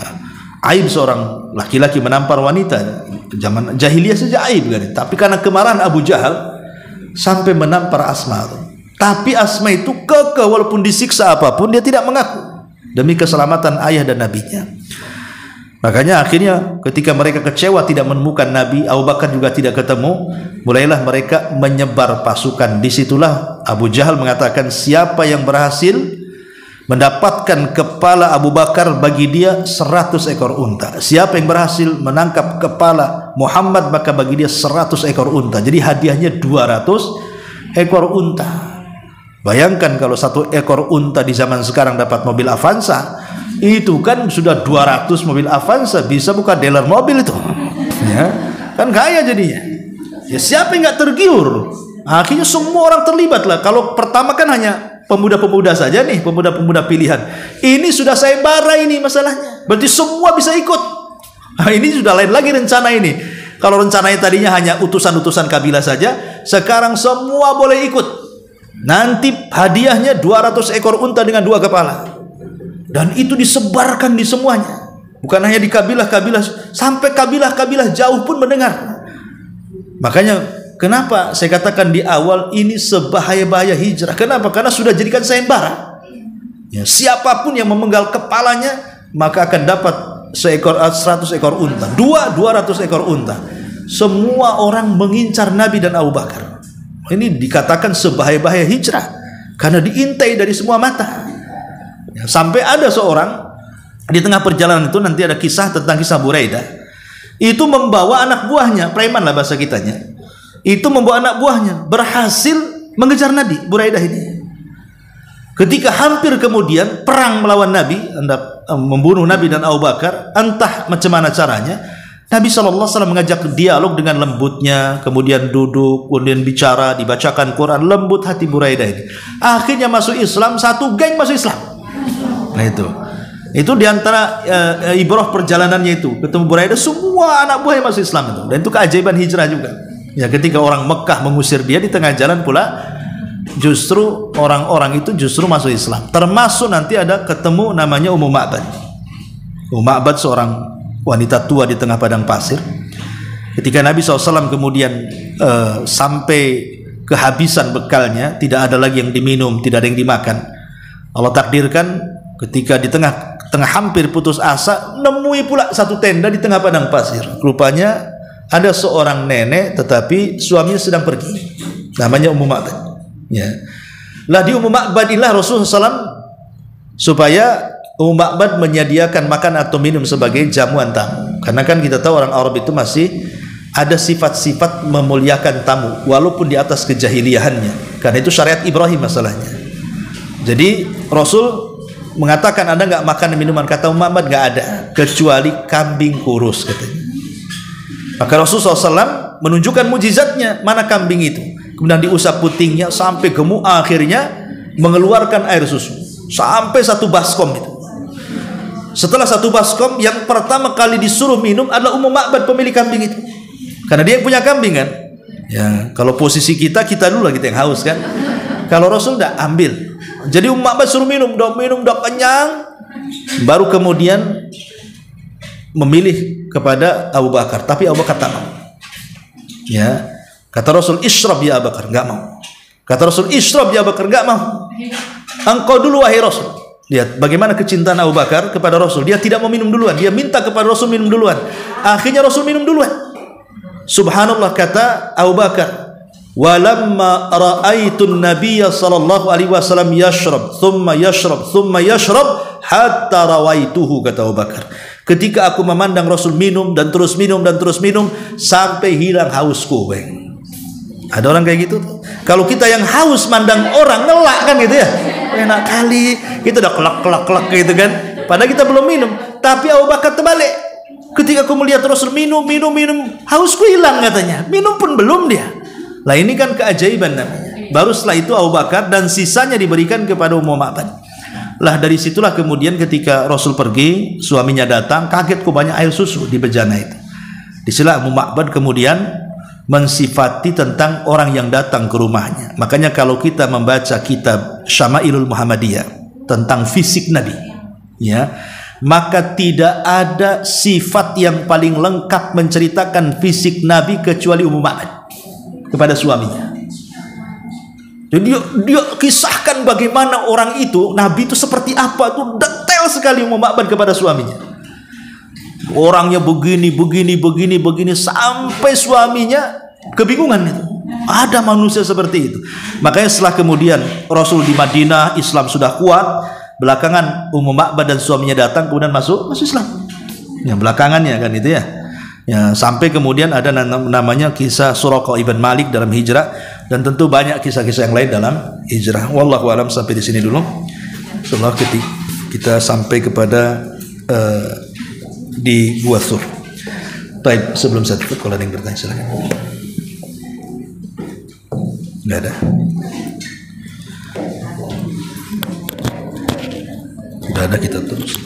aib seorang laki-laki menampar wanita. Zaman jahiliyah saja aib kan. Tapi karena kemarahan Abu Jahal sampai menampar Asma. Tapi Asma itu kekeh, walaupun disiksa apapun dia tidak mengaku demi keselamatan ayah dan nabinya. Makanya akhirnya ketika mereka kecewa tidak menemukan Nabi, Abu Bakar juga tidak ketemu, mulailah mereka menyebar pasukan. Disitulah Abu Jahal mengatakan, siapa yang berhasil mendapatkan kepala Abu Bakar, bagi dia 100 ekor unta. Siapa yang berhasil menangkap kepala Muhammad, maka bagi dia 100 ekor unta. Jadi hadiahnya 200 ekor unta. Bayangkan kalau 1 ekor unta di zaman sekarang dapat mobil Avanza, itu kan sudah 200 mobil Avanza, bisa buka dealer mobil itu. Ya, kan kaya jadinya. Ya, siapa yang nggak tergiur? Akhirnya semua orang terlibat lah. Kalau pertama kan hanya pemuda-pemuda saja nih, pemuda-pemuda pilihan. Ini sudah sayembara ini masalahnya. Berarti semua bisa ikut. Nah, ini sudah lain lagi rencana ini. Kalau rencananya tadinya hanya utusan-utusan kabilah saja, sekarang semua boleh ikut. Nanti hadiahnya 200 ekor unta dengan 2 kepala. Dan itu disebarkan di semuanya. Bukan hanya di kabilah-kabilah, sampai kabilah-kabilah jauh pun mendengar. Makanya kenapa saya katakan di awal ini sebahaya-bahaya hijrah. Kenapa? Karena sudah jadikan sayembara. Ya, siapapun yang memenggal kepalanya maka akan dapat 100 ekor unta, 200 ekor unta. Semua orang mengincar Nabi dan Abu Bakar. Ini dikatakan sebahaya-bahaya hijrah karena diintai dari semua mata. Ya, sampai ada seorang di tengah perjalanan itu, nanti ada kisah tentang kisah Buraidah. Itu membawa anak buahnya, preman lah bahasa kitanya. Itu membawa anak buahnya berhasil mengejar Nabi Buraidah ini. Ketika hampir kemudian perang melawan Nabi, hendak membunuh Nabi dan Abu Bakar, entah macam mana caranya, Nabi SAW mengajak dialog dengan lembutnya, kemudian duduk, kemudian bicara, dibacakan Quran, lembut hati Buraidah ini. Akhirnya masuk Islam, 1 geng masuk Islam. Nah itu diantara ibrah perjalanannya itu. Ketemu Buraidah, semua anak buahnya masuk Islam itu. Dan itu keajaiban hijrah juga. Ya, ketika orang Mekah mengusir dia, di tengah jalan pula justru orang-orang itu justru masuk Islam. Termasuk nanti ada ketemu namanya Ummu Ma'bad. Ummu Ma'bad seorang wanita tua di tengah padang pasir. Ketika Nabi SAW kemudian sampai kehabisan bekalnya, tidak ada lagi yang diminum, tidak ada yang dimakan, Allah takdirkan ketika di tengah hampir putus asa, nemui pula 1 tenda di tengah padang pasir. Rupanya ada seorang nenek, tetapi suaminya sedang pergi, namanya Ummu Ma'bad. Ya, lah di Ummu Ma'bad inilah Rasulullah SAW supaya Ummu Ma'bad menyediakan makan atau minum sebagai jamuan tamu. Karena kan kita tahu orang Arab itu masih ada sifat-sifat memuliakan tamu walaupun di atas kejahiliahannya. Karena itu syariat Ibrahim masalahnya. Jadi Rasul mengatakan, ada nggak makan dan minuman? Kata Ummu Ma'bad, nggak ada, kecuali kambing kurus katanya. Maka Rasulullah SAW menunjukkan mujizatnya, mana kambing itu. Kemudian diusap putingnya sampai gemuk, akhirnya mengeluarkan air susu sampai 1 baskom itu. Setelah 1 baskom, yang pertama kali disuruh minum adalah Ummu Ma'bad, pemilik kambing itu. Karena dia yang punya kambing kan. Ya, kalau posisi kita dulu lah kita yang haus kan. Kalau Rasul udah ambil. Jadi Ummu Ma'bad suruh minum, udah kenyang, baru kemudian memilih kepada Abu Bakar. Tapi Abu Bakar tak mau. Ya, kata Rasul, isyrab ya Abu Bakar, enggak mau. Kata Rasul, isyrab ya Abu Bakar, enggak mau. Engkau dulu wahai Rasul. Lihat bagaimana kecintaan Abu Bakar kepada Rasul. Dia tidak mau minum duluan, dia minta kepada Rasul minum duluan. Akhirnya Rasul minum duluan. Subhanallah, kata Abu Bakar, walamma ra'aitun nabiyya sallallahu alaihi wasallam yashrab thumma yashrab hatta rawaituhu, kata Abu Bakar. Ketika aku memandang Rasul minum dan terus minum sampai hilang hausku. Ada orang kayak gitu tuh. Kalau kita yang haus mandang orang ngelak kan gitu ya, enak kali kita udah kelak gitu kan, padahal kita belum minum. Tapi Abu Bakar terbalik, ketika aku melihat Rasul minum, hausku hilang katanya, minum pun belum dia. Lah ini kan keajaiban namanya. Baru setelah itu Abu Bakar, dan sisanya diberikan kepada Ummu Ma'bad. Lah dari situlah kemudian ketika Rasul pergi, suaminya datang, kaget kok banyak air susu di bejana itu. Disitulah Ummu Ma'bad kemudian mensifati tentang orang yang datang ke rumahnya. Makanya kalau kita membaca kitab Syama'ilul Muhammadiyah tentang fisik Nabi, ya, maka tidak ada sifat yang paling lengkap menceritakan fisik Nabi kecuali Ummu Ma'bad kepada suaminya. Jadi dia kisahkan bagaimana orang itu, Nabi itu seperti apa, itu detail sekali Ummu Ma'bad kepada suaminya. Orangnya begini, sampai suaminya kebingungan itu. Ada manusia seperti itu. Makanya setelah kemudian Rasul di Madinah, Islam sudah kuat, belakangan Ummu Ma'bad dan suaminya datang kemudian masuk Islam. Ya, belakangannya kan itu ya. Ya, sampai kemudian ada namanya kisah Suraqah ibn Malik dalam hijrah. Dan tentu banyak kisah-kisah yang lain dalam hijrah. Wallahu alam, sampai di sini dulu. Setelah kita sampai kepada di Gua Thur. Baik, sebelum saya tutup, kalau ada yang bertanya silakan. Nggak ada. Tidak ada, kita terus.